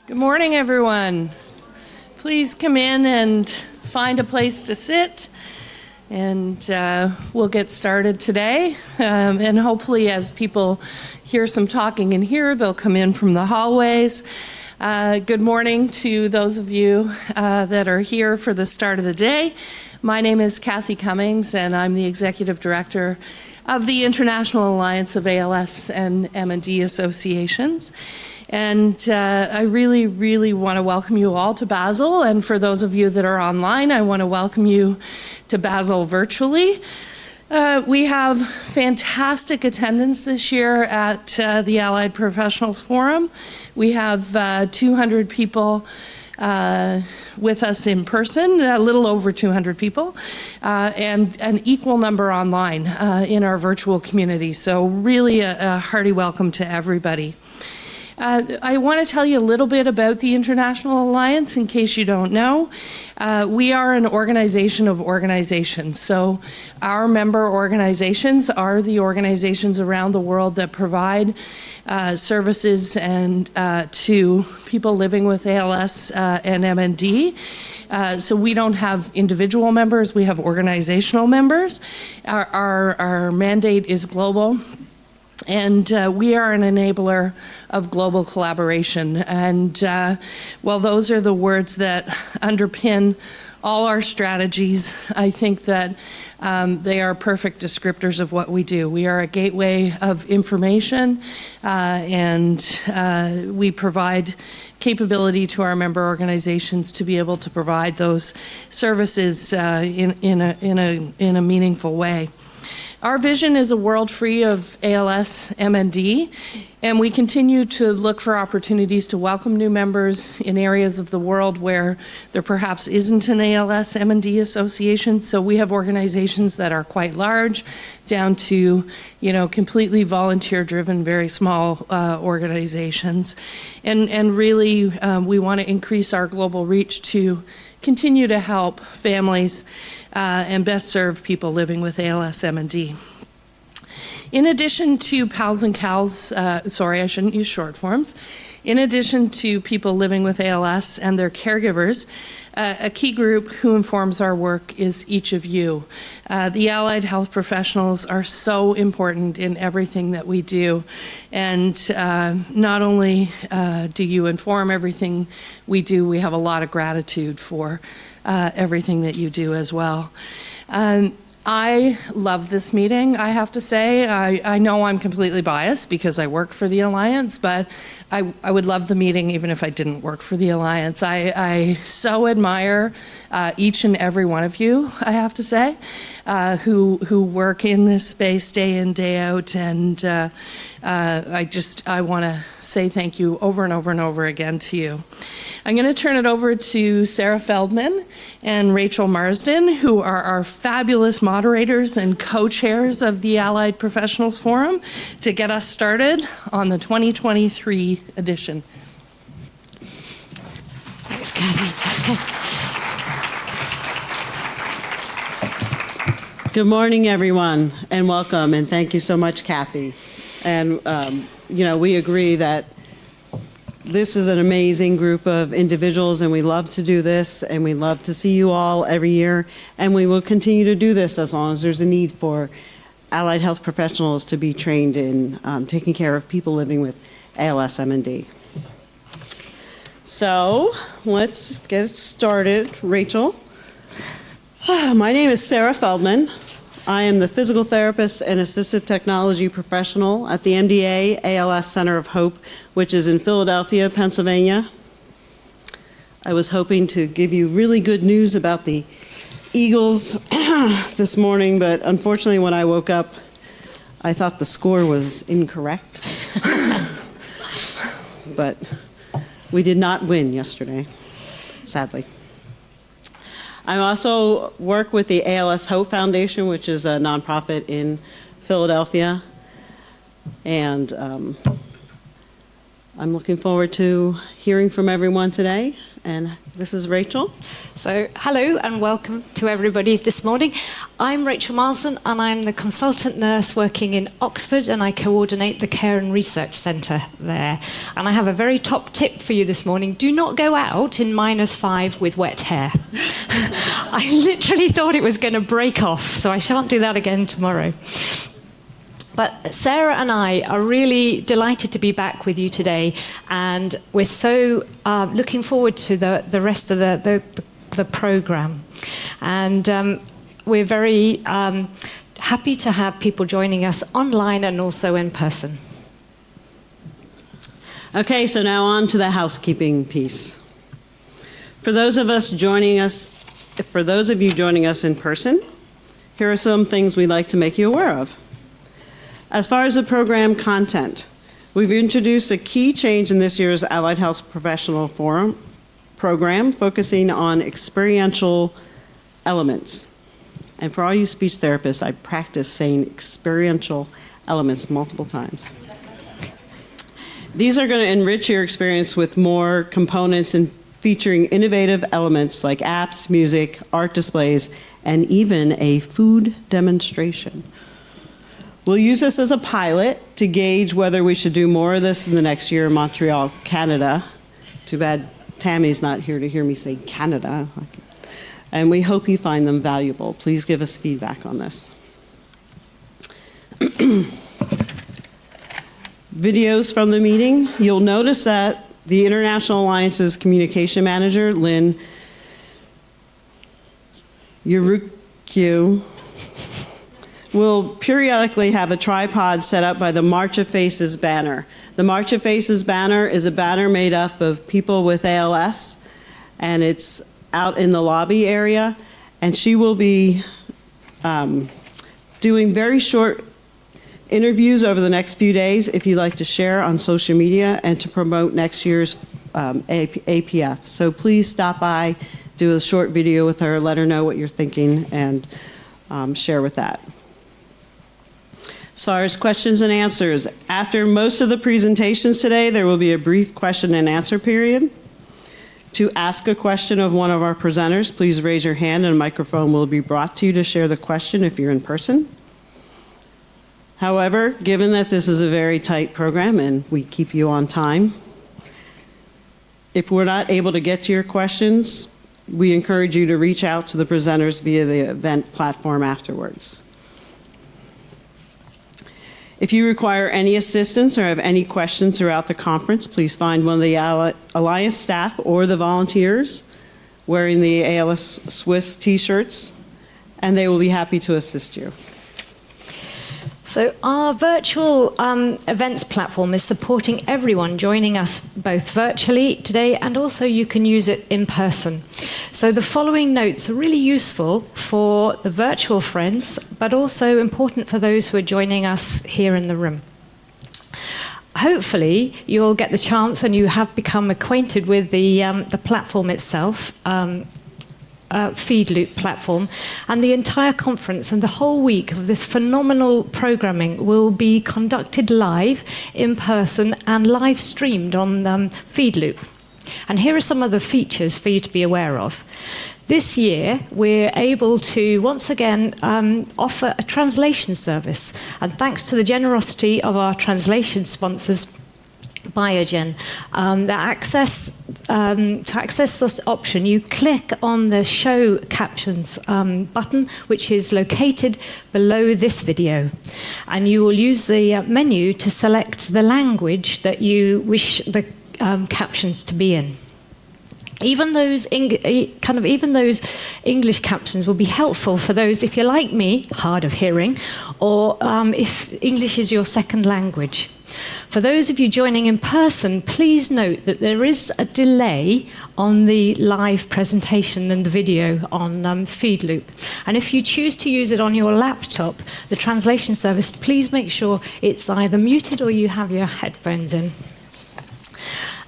Good morning, everyone. Please come in and find a place to sit, and we'll get started today. And hopefully, as people hear some talking in here, they'll come in from the hallways. Good morning to those of you that are here for the start of the day. My name is Kathy Cummings, and I'm the Executive Director of the International Alliance of ALS and M&D Associations. And I really, really want to welcome you all to Basel. And for those of you that are online, I want to welcome you to Basel virtually. We have fantastic attendance this year at the Allied Professionals Forum. We have 200 people with us in person, a little over 200 people, and an equal number online in our virtual community. So really a hearty welcome to everybody. I want to tell you a little bit about the International Alliance in case you don't know. We are an organization of organizations. So our member organizations are the organizations around the world that provide services and to people living with ALS and MND. So we don't have individual members, we have organizational members. Our mandate is global. And we are an enabler of global collaboration. And while those are the words that underpin all our strategies, I think that they are perfect descriptors of what we do. We are a gateway of information, and we provide capability to our member organizations to be able to provide those services in a meaningful way. Our vision is a world free of ALS, MND, and we continue to look for opportunities to welcome new members in areas of the world where there perhaps isn't an ALS, MND association. So we have organizations that are quite large, down to, completely volunteer-driven, very small organizations. And really, we want to increase our global reach to continue to help families and best serve people living with ALS, MND. In addition to PALS and CALS, I shouldn't use short forms. In addition to people living with ALS and their caregivers, a key group who informs our work is each of you. The allied health professionals are so important in everything that we do. And not only do you inform everything we do, we have a lot of gratitude for everything that you do as well. I love this meeting, I have to say. I know I'm completely biased because I work for the Alliance, but I would love the meeting even if I didn't work for the Alliance. I so admire each and every one of you, I have to say, who work in this space day in, day out, and I want to say thank you over and over and over again to you. I'm going to turn it over to Sarah Feldman and Rachel Marsden, who are our fabulous moderators and co-chairs of the Allied Professionals Forum, to get us started on the 2023 edition. Thanks, Kathy. Good morning, everyone, and welcome, and thank you so much, Kathy. And, we agree that this is an amazing group of individuals, and we love to do this, and we love to see you all every year, and we will continue to do this as long as there's a need for allied health professionals to be trained in taking care of people living with ALS, MND. So let's get started. Rachel. My name is Sarah Feldman. I am the physical therapist and assistive technology professional at the MDA ALS Center of Hope, which is in Philadelphia, Pennsylvania. I was hoping to give you really good news about the Eagles this morning, but unfortunately when I woke up, I thought the score was incorrect. But we did not win yesterday, sadly. I also work with the ALS Hope Foundation, which is a nonprofit in Philadelphia. And I'm looking forward to hearing from everyone today. And this is Rachel. So, hello and welcome to everybody this morning. I'm Rachel Marsden and I'm the consultant nurse working in Oxford, and I coordinate the Care and Research Centre there. And I have a very top tip for you this morning. Do not go out in -5 with wet hair. I literally thought it was going to break off, so I shan't do that again tomorrow. But Sarah and I are really delighted to be back with you today, and we're so looking forward to the rest of the programme. And we're very happy to have people joining us online and also in person. Okay, so now on to the housekeeping piece. For those of you joining us in person, here are some things we'd like to make you aware of. As far as the program content, we've introduced a key change in this year's Allied Health Professional Forum program, focusing on experiential elements. And for all you speech therapists, I practice saying experiential elements multiple times. These are going to enrich your experience with more components and featuring innovative elements like apps, music, art displays, and even a food demonstration. We'll use this as a pilot to gauge whether we should do more of this in the next year in Montreal, Canada. Too bad Tammy's not here to hear me say Canada. And we hope you find them valuable. Please give us feedback on this. Videos from the meeting. You'll notice that the International Alliance's communication manager, Lynn Urukyu, will periodically have a tripod set up by the March of Faces banner. The March of Faces banner is a banner made up of people with ALS, and it's out in the lobby area. And she will be doing very short interviews over the next few days if you'd like to share on social media and to promote next year's APF. So please stop by, do a short video with her, let her know what you're thinking, and share with that. As far as questions and answers, after most of the presentations today, there will be a brief question and answer period. To ask a question of one of our presenters, please raise your hand and a microphone will be brought to you to share the question if you're in person. However, given that this is a very tight program and we keep you on time, if we're not able to get to your questions, we encourage you to reach out to the presenters via the event platform afterwards. If you require any assistance or have any questions throughout the conference, please find one of the Alliance staff or the volunteers wearing the ALS Swiss t-shirts, and they will be happy to assist you. So our virtual events platform is supporting everyone joining us both virtually today, and also you can use it in person. So the following notes are really useful for the virtual friends, but also important for those who are joining us here in the room. Hopefully you'll get the chance, and you have become acquainted with the platform itself, FeedLoop platform, and the entire conference and the whole week of this phenomenal programming will be conducted live, in person, and live streamed on FeedLoop. And here are some of the features for you to be aware of. This year, we're able to once again offer a translation service, and thanks to the generosity of our translation sponsors, Biogen, to access this option, you click on the Show Captions button, which is located below this video, and you will use the menu to select the language that you wish the captions to be in. Even those English captions will be helpful for those, if you're like me, hard of hearing, or if English is your second language. For those of you joining in person, please note that there is a delay on the live presentation and the video on FeedLoop. And if you choose to use it on your laptop, the translation service, please make sure it's either muted or you have your headphones in.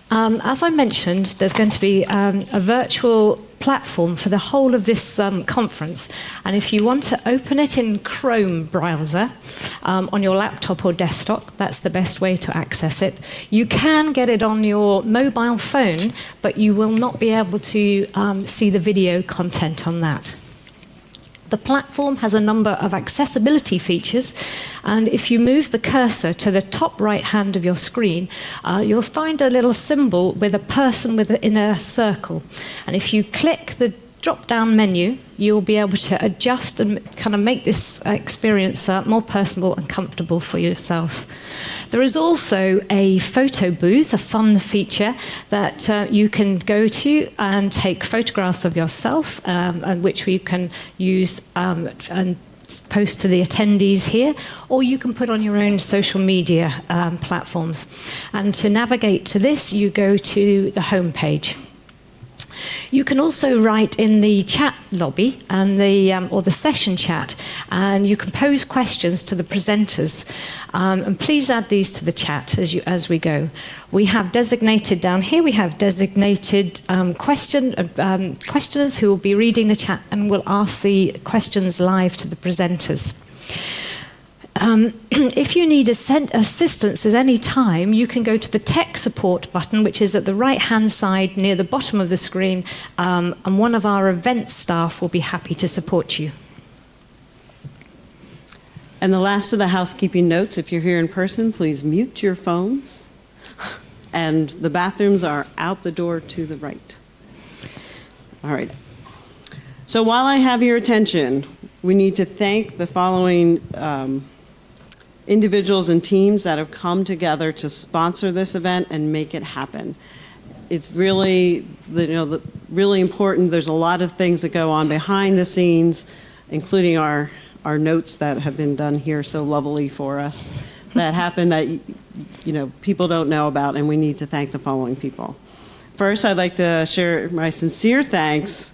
As I mentioned, there's going to be a virtual platform for the whole of this conference. And if you want to open it in Chrome browser on your laptop or desktop, that's the best way to access it. You can get it on your mobile phone, but you will not be able to see the video content on that. The platform has a number of accessibility features, and if you move the cursor to the top right hand of your screen, you'll find a little symbol with a person in a circle. And if you click the drop-down menu, you'll be able to adjust and kind of make this experience more personal and comfortable for yourself. There is also a photo booth, a fun feature that you can go to and take photographs of yourself, and which we can use and post to the attendees here, or you can put on your own social media platforms. And to navigate to this, you go to the home page. You can also write in the chat lobby and or the session chat, and you can pose questions to the presenters. And please add these to the chat as we go. We have designated down here. We have designated questioners who will be reading the chat and will ask the questions live to the presenters. If you need assistance at any time, you can go to the tech support button, which is at the right-hand side near the bottom of the screen, and one of our events staff will be happy to support you. And the last of the housekeeping notes, if you're here in person, please mute your phones. And the bathrooms are out the door to the right. All right. So while I have your attention, we need to thank the following individuals and teams that have come together to sponsor this event and make it happen. It's really, really important. There's a lot of things that go on behind the scenes, including our notes that have been done here so lovely for us, that happen that people don't know about, and we need to thank the following people. First, I'd like to share my sincere thanks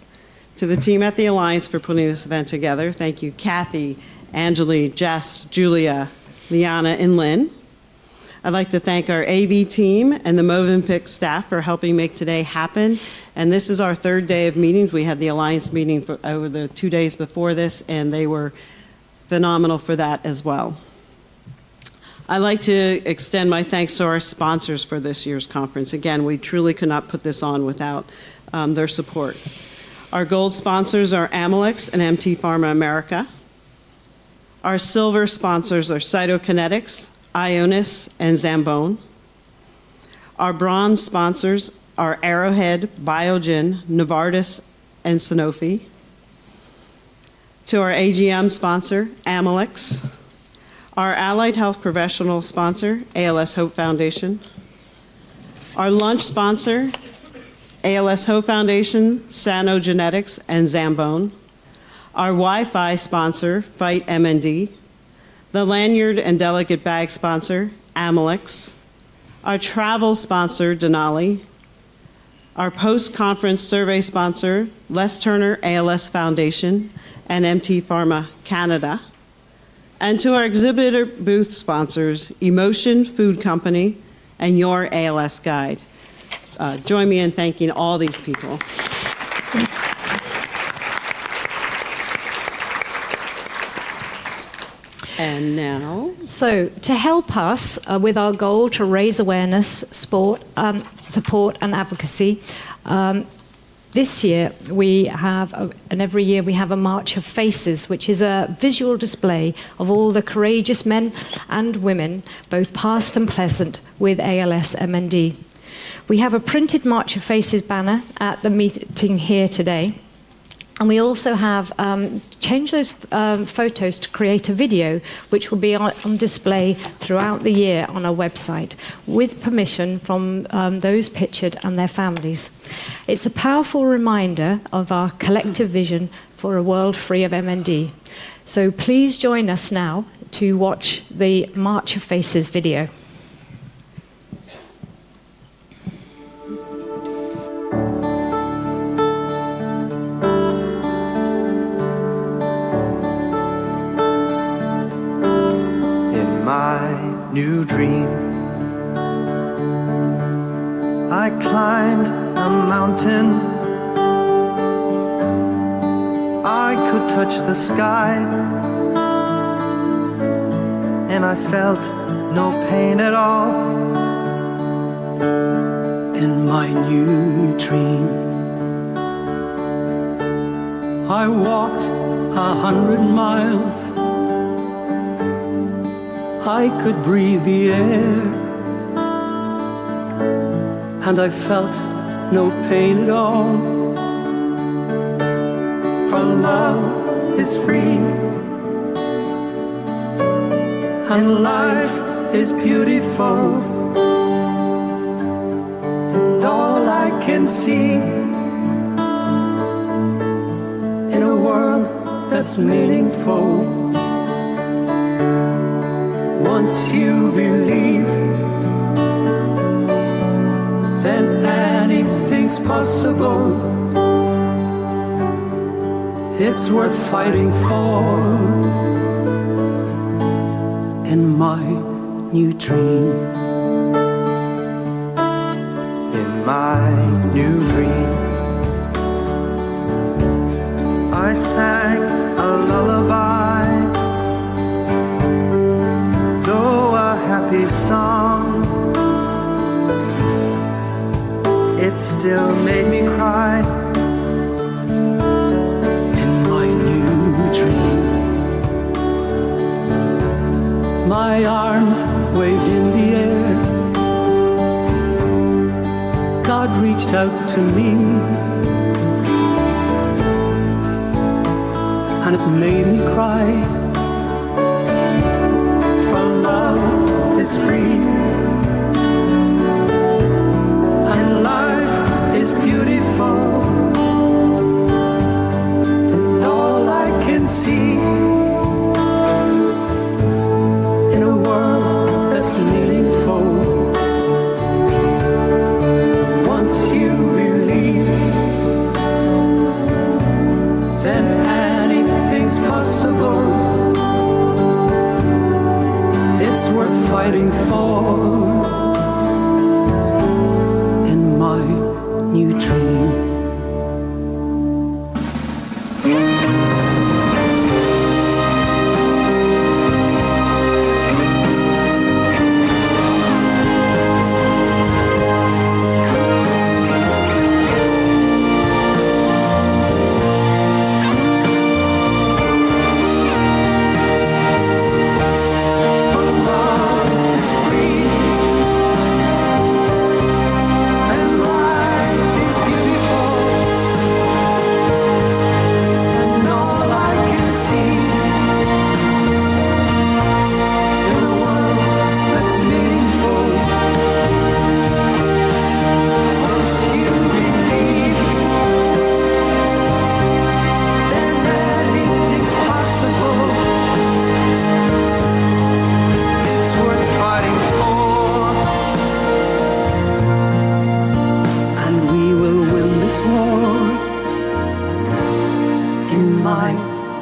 to the team at the Alliance for putting this event together. Thank you, Kathy, Anjali, Jess, Julia, Liana, and Lynn. I'd like to thank our AV team and the Movenpick staff for helping make today happen. And this is our third day of meetings. We had the Alliance meeting over the 2 days before this, and they were phenomenal for that as well. I'd like to extend my thanks to our sponsors for this year's conference. Again, we truly could not put this on without their support. Our gold sponsors are Amylyx and MT Pharma America. Our silver sponsors are Cytokinetics, Ionis, and Zambon. Our bronze sponsors are Arrowhead, Biogen, Novartis, and Sanofi. To our AGM sponsor, Amylyx. Our Allied Health Professional sponsor, ALS Hope Foundation. Our lunch sponsor, ALS Hope Foundation, Sano Genetics, and Zambon. Our Wi-Fi sponsor, Fight MND. The lanyard and delegate bag sponsor, Amylyx. Our travel sponsor, Denali. Our post-conference survey sponsor, Les Turner ALS Foundation and MT Pharma Canada. And to our exhibitor booth sponsors, Emotion Food Company and Your ALS Guide. Join me in thanking all these people. And now? So, to help us with our goal to raise awareness, support, and advocacy, this year we have, and every year we have a March of Faces, which is a visual display of all the courageous men and women, both past and present, with ALS MND. We have a printed March of Faces banner at the meeting here today. And we also have changed those photos to create a video, which will be on display throughout the year on our website, with permission from those pictured and their families. It's a powerful reminder of our collective vision for a world free of MND. So please join us now to watch the March of Faces video. My new dream, I climbed a mountain I could touch the sky, and I felt no pain at all. In my new dream, I walked 100 miles. I could breathe the air, and I felt no pain at all. For love is free, and life is beautiful, and all I can see in a world that's meaningful. Once you believe, then anything's possible. It's worth fighting for. In my new dream, in my new dream, I sang a lullaby, though a happy song, it still made me cry. In my new dream, my arms waved in the air, God reached out to me, and it made me cry. For love is free, and life is beautiful, and all I can see in a world that's meaningful. Once you believe, then anything's possible. It's worth fighting for. In my new dream,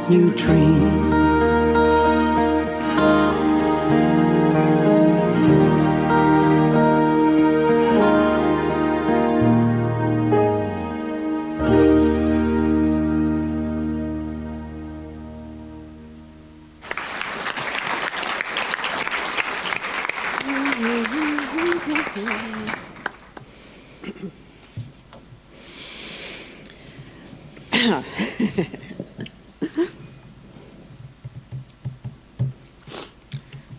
new dream.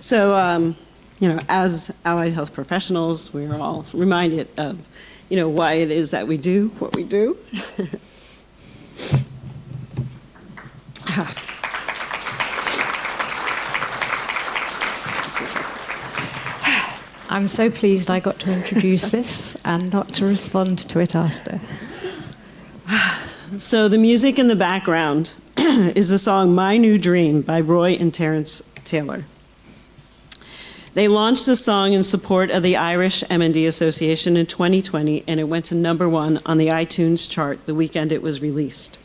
So, as allied health professionals, we're all reminded of, why it is that we do what we do. I'm so pleased I got to introduce this and not to respond to it after. So the music in the background is the song My New Dream by Roy and Terence Taylor. They launched the song in support of the Irish M&D Association in 2020, and it went to #1 on the iTunes chart the weekend it was released.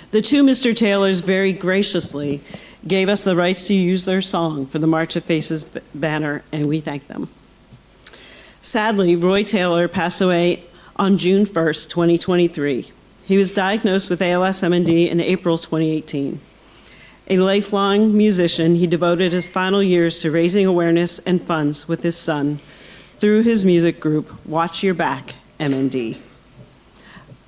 The two Mr. Taylors very graciously gave us the rights to use their song for the March of Faces banner, and we thank them. Sadly, Roy Taylor passed away on June 1st, 2023. He was diagnosed with ALS-MND in April 2018. A lifelong musician, he devoted his final years to raising awareness and funds with his son through his music group, Watch Your Back, MND.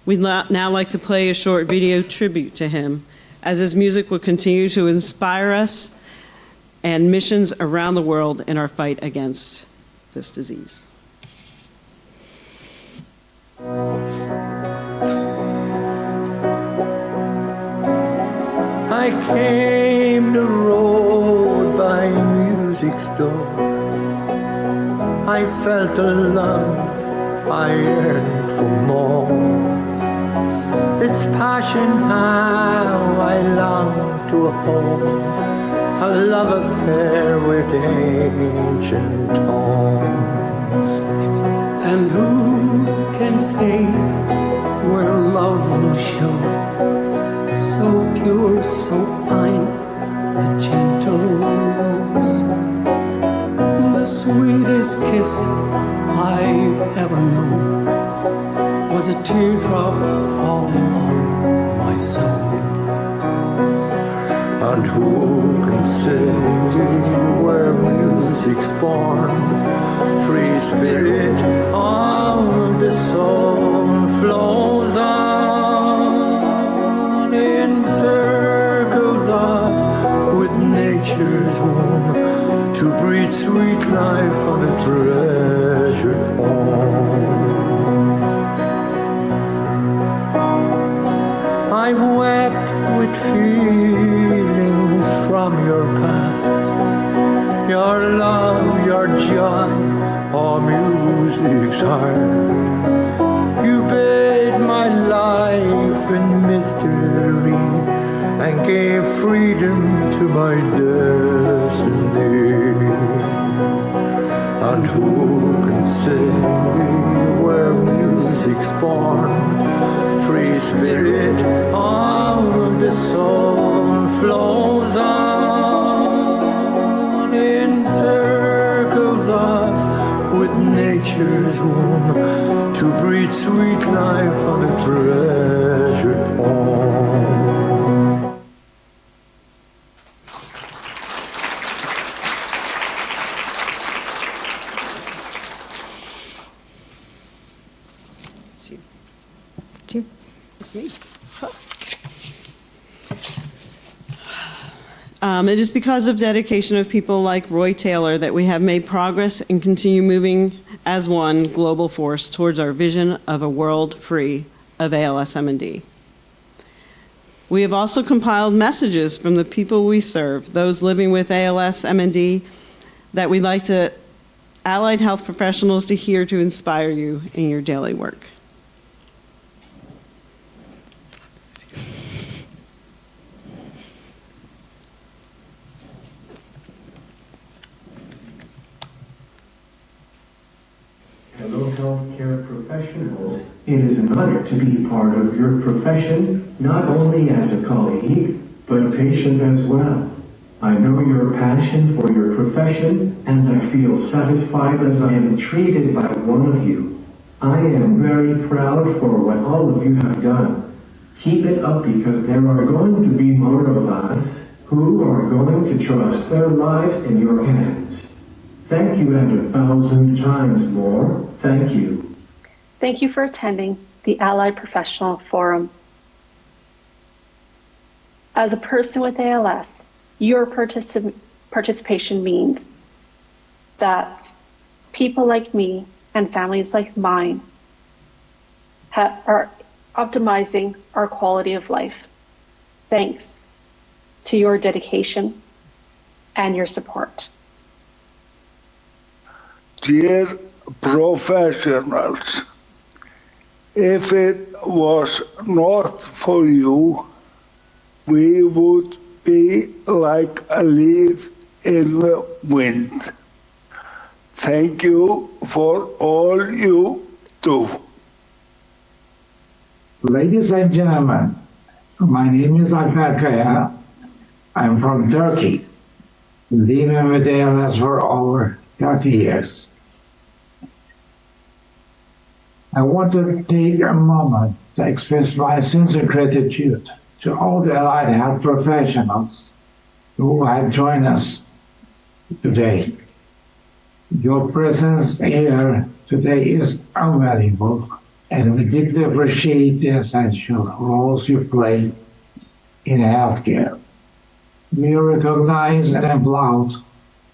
We'd now like to play a short video tribute to him, as his music will continue to inspire us and missions around the world in our fight against this disease. I came the road by music's door. I felt a love I yearned for more. Its passion how I long to hold, a love affair with ancient tones. And who can say where love will show? So pure, so fine, the gentle rose, the sweetest kiss I've ever known, was a teardrop falling on my soul. And who can say where music's born, free spirit of the soul flows on, encircles us with nature's womb, to breathe sweet life on a treasured home. I've wept with feelings from your past, your love, your joy, all music's heart. You bathed my life in mystery and gave freedom to my destiny. And who can say where music's born, free spirit of the soul flows on, encircles us with nature's womb, to breathe sweet life on a treasured home. It's me. It is because of dedication of people like Roy Taylor that we have made progress and continue moving as one global force towards our vision of a world free of ALS-MND. We have also compiled messages from the people we serve, those living with ALS-MND, that we'd like to allied health professionals to hear to inspire you in your daily work. Hello, healthcare professionals. It is an honor to be part of your profession, not only as a colleague, but a patient as well. I know your passion for your profession, and I feel satisfied as I am treated by one of you. I am very proud for what all of you have done. Keep it up, because there are going to be more of us who are going to trust their lives in your hands. Thank you, and 1,000 times more. Thank you. Thank you for attending the Allied Professional Forum. As a person with ALS, your participation means that people like me and families like mine are optimizing our quality of life, thanks to your dedication and your support. Dear professionals, if it was not for you, we would be like a leaf in the wind. Thank you for all you do. Ladies and gentlemen, my name is Akar Kaya. I'm from Turkey, living with ALS for over 30 years. I want to take a moment to express my sincere gratitude to all the allied health professionals who have joined us today. Your presence here today is invaluable, and we deeply appreciate the essential roles you play in healthcare. We recognize and applaud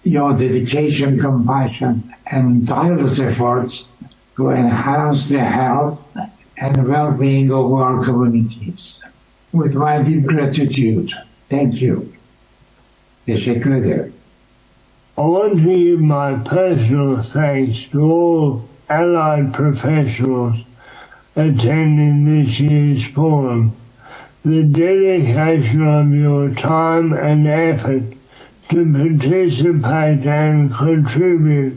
your dedication, compassion, and tireless efforts to enhance the health and well-being of our communities. With my deep gratitude, thank you. Teşekkür ederim. I want to give my personal thanks to all allied professionals attending this year's forum. The dedication of your time and effort to participate and contribute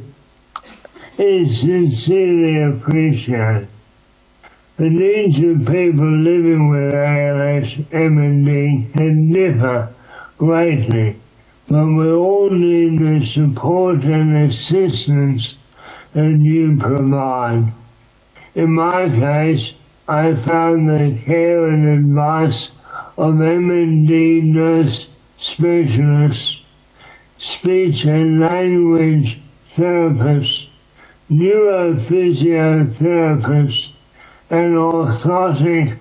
is sincerely appreciated. The needs of people living with ALS, MND can differ greatly, but we all need the support and assistance that you provide. In my case, I found the care and advice of MND nurse specialists, speech and language therapists, neurophysiotherapists, and orthotic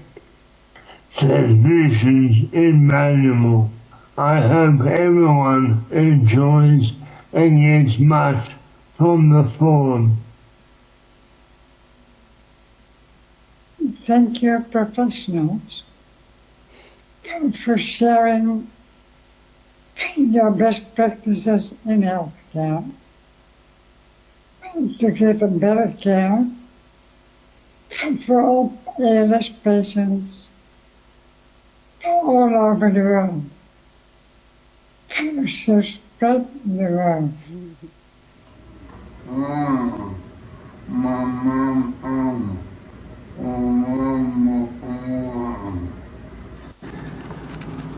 technicians invaluable. I hope everyone enjoys and gets much from the forum. Thank you, professionals, for sharing your best practices in healthcare to give a better care for all ALS patients all over the world. So spread the word.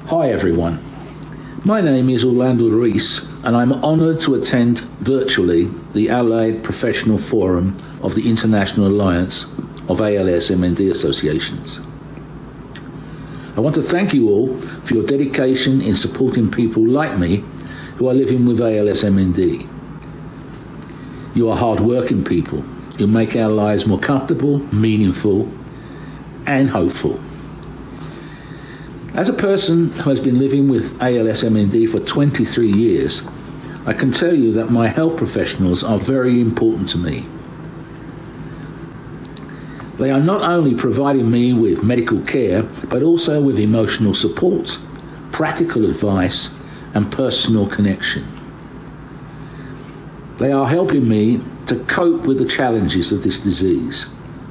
Hi everyone, my name is Orlando Rees and I'm honoured to attend virtually the Allied Professional Forum of the International Alliance of ALS MND Associations. I want to thank you all for your dedication in supporting people like me who are living with ALS MND. You are hard-working people who make our lives more comfortable, meaningful and hopeful. As a person who has been living with ALS MND for 23 years, I can tell you that my health professionals are very important to me. They are not only providing me with medical care, but also with emotional support, practical advice, and personal connection. They are helping me to cope with the challenges of this disease,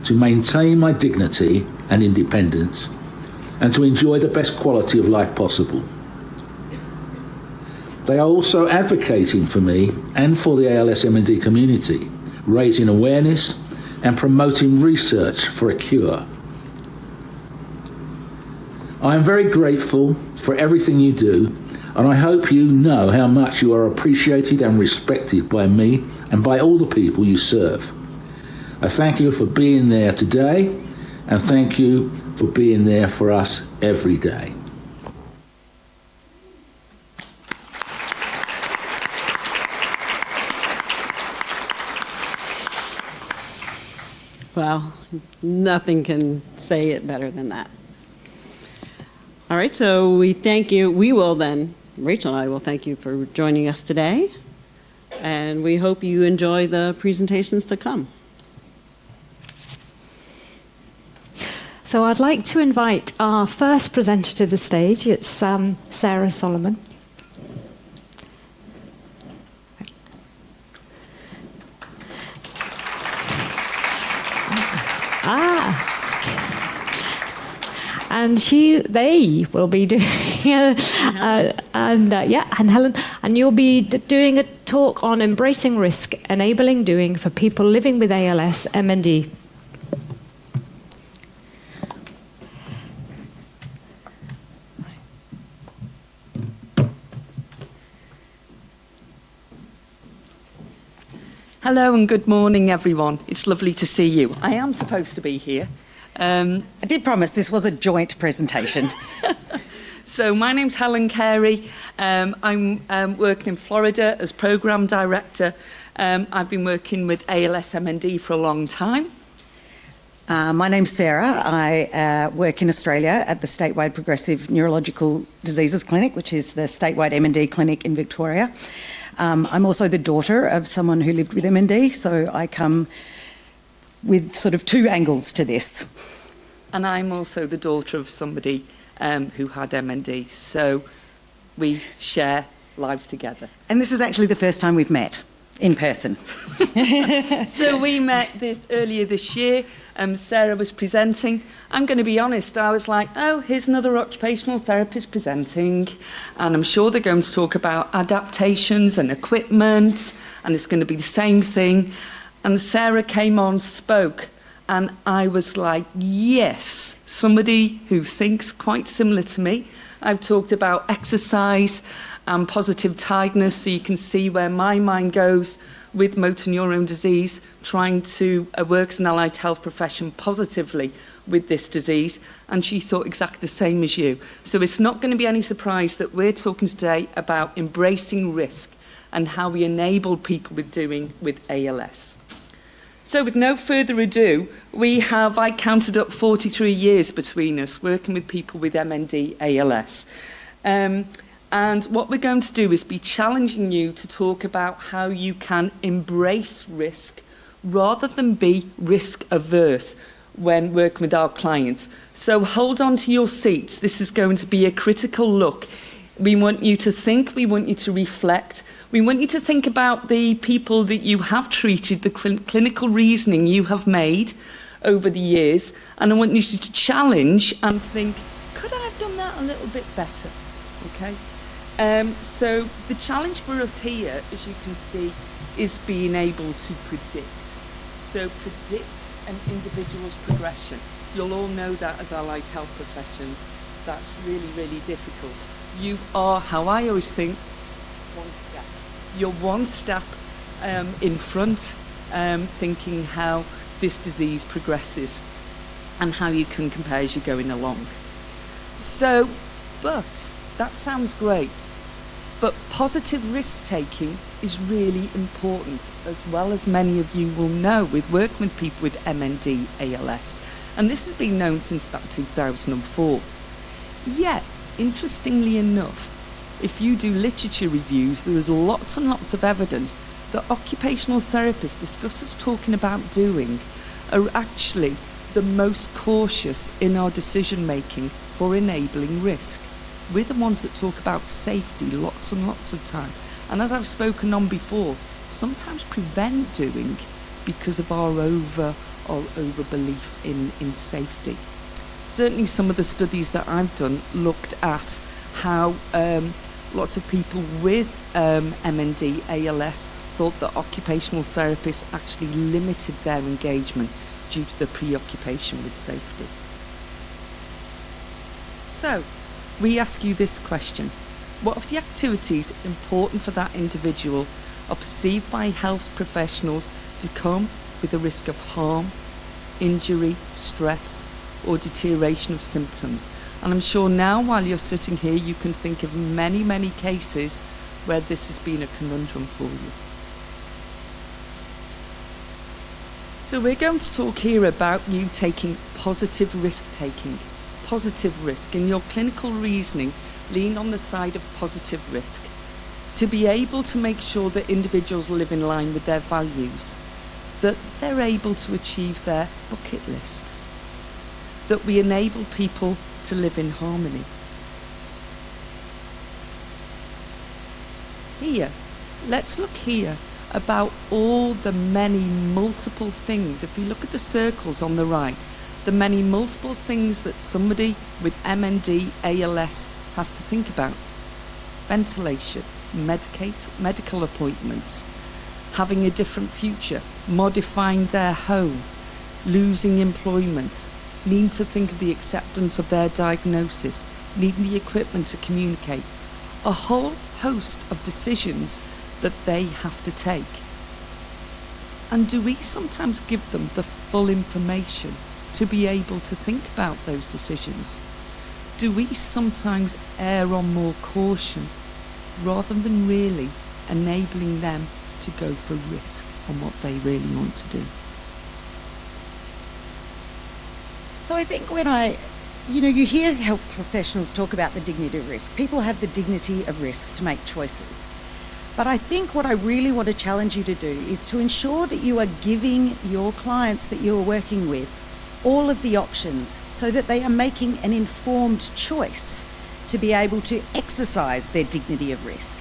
to maintain my dignity and independence, and to enjoy the best quality of life possible. They are also advocating for me and for the ALS MND community, raising awareness and promoting research for a cure. I am very grateful for everything you do, and I hope you know how much you are appreciated and respected by me and by all the people you serve. I thank you for being there today, and thank you for being there for us every day. Well, nothing can say it better than that. All right, so we thank you. We will then, Rachel and I will thank you for joining us today, and we hope you enjoy the presentations to come. So I'd like to invite our first presenter to the stage. It's Sarah Solomon. And they will be doing, and Helen, and you'll be doing a talk on embracing risk, enabling doing for people living with ALS, MND. Hello and good morning, everyone. It's lovely to see you. I am supposed to be here, I did promise this was a joint presentation. So my name's Helen Carey. I'm working in Florida as Programme Director. I've been working with ALS MND for a long time. My name's Sarah. I work in Australia at the Statewide Progressive Neurological Diseases Clinic, which is the statewide MND clinic in Victoria. I'm also the daughter of someone who lived with MND, so I come with sort of two angles to this. And I'm also the daughter of somebody who had MND, so we share lives together. And this is actually the first time we've met in person. So we met earlier this year. Sarah was presenting. I'm going to be honest, I was like, oh, here's another occupational therapist presenting, and I'm sure they're going to talk about adaptations and equipment, and it's going to be the same thing. And Sarah came on, spoke, and I was like, yes, somebody who thinks quite similar to me. I've talked about exercise and positive tiredness, so you can see where my mind goes with motor neurone disease, trying to work as an allied health profession positively with this disease, and she thought exactly the same as you. So it's not going to be any surprise that we're talking today about embracing risk and how we enable people with ALS. So with no further ado, I counted up 43 years between us working with people with MND ALS. And what we're going to do is be challenging you to talk about how you can embrace risk rather than be risk averse when working with our clients. So hold on to your seats. This is going to be a critical look. We want you to think, we want you to reflect. We want you to think about the people that you have treated, the clinical reasoning you have made over the years, and I want you to challenge and think, could I have done that a little bit better? Okay. So the challenge for us here, as you can see, is being able to predict. So predict an individual's progression. You'll all know that as allied health professions. That's really, really difficult. You are, how I always think, one step. You're one step in front, thinking how this disease progresses and how you can compare as you're going along. So, but that sounds great. But positive risk-taking is really important, as well as many of you will know with working with people with MND ALS. And this has been known since about 2004. Yet, interestingly enough, if you do literature reviews, there is lots and lots of evidence that occupational therapists discuss us talking about doing are actually the most cautious in our decision-making for enabling risk. We're the ones that talk about safety lots and lots of time. And as I've spoken on before, sometimes prevent doing because of our over-belief in safety. Certainly some of the studies that I've done looked at how lots of people with MND ALS thought that occupational therapists actually limited their engagement due to the preoccupation with safety. So, we ask you this question. What of the activities important for that individual are perceived by health professionals to come with a risk of harm, injury, stress, or deterioration of symptoms? And I'm sure now, while you're sitting here, you can think of many, many cases where this has been a conundrum for you. So we're going to talk here about you taking positive risk-taking. Positive risk. In your clinical reasoning, lean on the side of positive risk. To be able to make sure that individuals live in line with their values, that they're able to achieve their bucket list, that we enable people to live in harmony. Here, let's look here about all the many multiple things. If we look at the circles on the right, the many multiple things that somebody with MND ALS has to think about. Ventilation, medical appointments, having a different future, modifying their home, losing employment, needing to think of the acceptance of their diagnosis, needing the equipment to communicate. A whole host of decisions that they have to take. And do we sometimes give them the full information to be able to think about those decisions? Do we sometimes err on more caution rather than really enabling them to go for risk on what they really want to do? So I think when you hear health professionals talk about the dignity of risk. People have the dignity of risk to make choices. But I think what I really want to challenge you to do is to ensure that you are giving your clients that you are working with all of the options so that they are making an informed choice to be able to exercise their dignity of risk.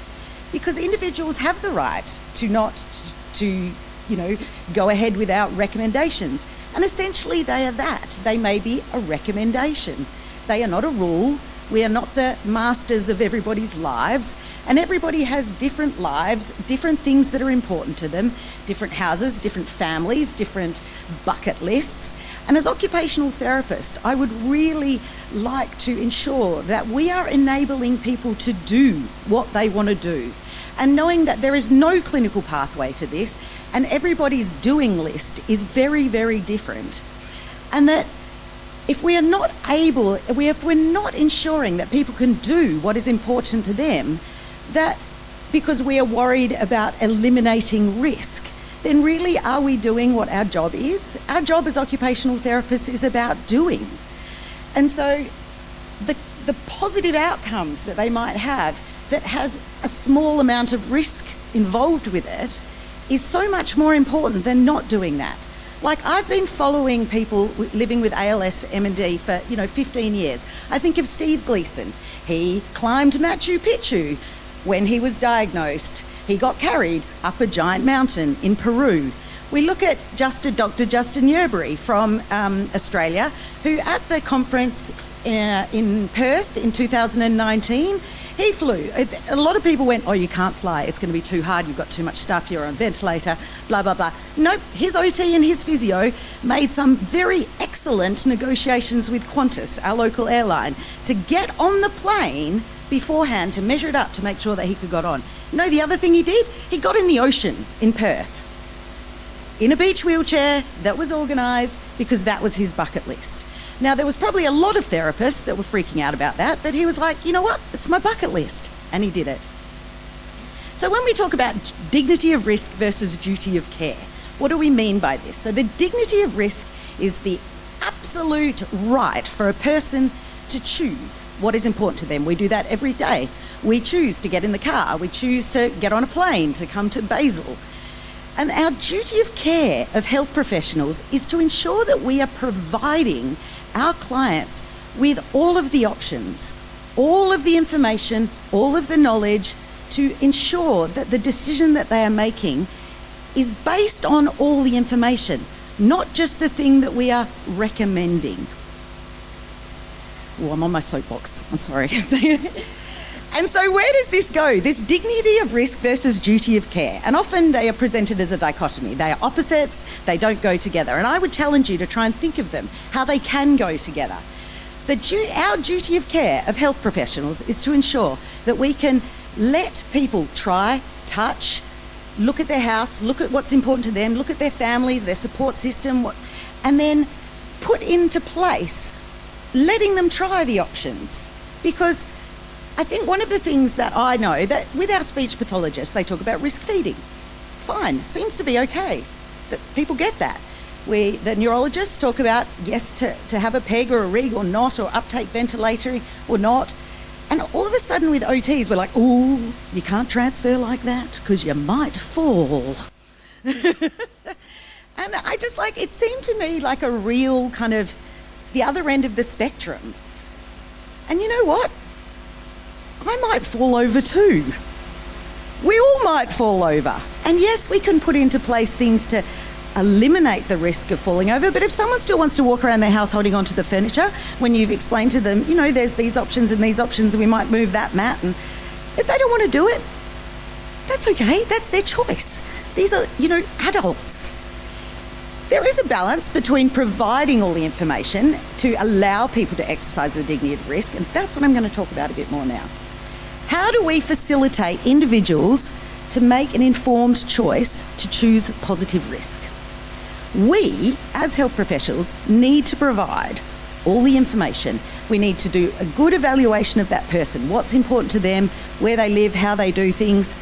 Because individuals have the right to not go ahead without recommendations. And essentially they are that. They may be a recommendation. They are not a rule. We are not the masters of everybody's lives, and everybody has different lives, different things that are important to them, different houses, different families, different bucket lists. And as occupational therapist, I would really like to ensure that we are enabling people to do what they want to do, and knowing that there is no clinical pathway to this, and everybody's doing list is very, very different. And that if we're not ensuring that people can do what is important to them, that because we are worried about eliminating risk, then really are we doing what our job is? Our job as occupational therapists is about doing. And so the positive outcomes that they might have that has a small amount of risk involved with it is so much more important than not doing that. Like, I've been following people living with ALS for MND for 15 years. I think of Steve Gleason. He climbed Machu Picchu when he was diagnosed. He got carried up a giant mountain in Peru. We look at Dr. Justin Yerbury from Australia, who at the conference in Perth in 2019, he flew. A lot of people went, oh, you can't fly, it's going to be too hard, you've got too much stuff, you're on a ventilator, blah, blah, blah. Nope, his OT and his physio made some very excellent negotiations with Qantas, our local airline, to get on the plane beforehand to measure it up to make sure that he could get on. You know the other thing he did? He got in the ocean in Perth, in a beach wheelchair that was organised because that was his bucket list. Now, there was probably a lot of therapists that were freaking out about that, but he was like, you know what, it's my bucket list, and he did it. So when we talk about dignity of risk versus duty of care, what do we mean by this? So the dignity of risk is the absolute right for a person to choose what is important to them. We do that every day. We choose to get in the car, we choose to get on a plane, to come to Basel. And our duty of care of health professionals is to ensure that we are providing our clients with all of the options, all of the information, all of the knowledge to ensure that the decision that they are making is based on all the information, not just the thing that we are recommending. Oh, I'm on my soapbox, I'm sorry. And so where does this go? This dignity of risk versus duty of care. And often they are presented as a dichotomy. They are opposites, they don't go together. And I would challenge you to try and think of them, how they can go together. Our duty of care of health professionals is to ensure that we can let people try, touch, look at their house, look at what's important to them, look at their families, their support system, and then put into place letting them try the options. Because I think one of the things that I know, that with our speech pathologists, they talk about risk feeding. Fine, seems to be okay, that people get that. The neurologists talk about, yes, to have a PEG or a REG or not, or uptake ventilator or not. And all of a sudden with OTs, we're like, oh, you can't transfer like that because you might fall. And I just it seemed to me like a real kind of the other end of the spectrum. And you know what? I might fall over too. We all might fall over. And yes, we can put into place things to eliminate the risk of falling over, but if someone still wants to walk around their house holding onto the furniture, when you've explained to them, there's these options and these options, and we might move that mat, and if they don't want to do it, that's okay, that's their choice. These are, adults. There is a balance between providing all the information to allow people to exercise the dignity of risk, and that's what I'm going to talk about a bit more now. How do we facilitate individuals to make an informed choice to choose positive risk? We, as health professionals, need to provide all the information. We need to do a good evaluation of that person, what's important to them, where they live, how they do things.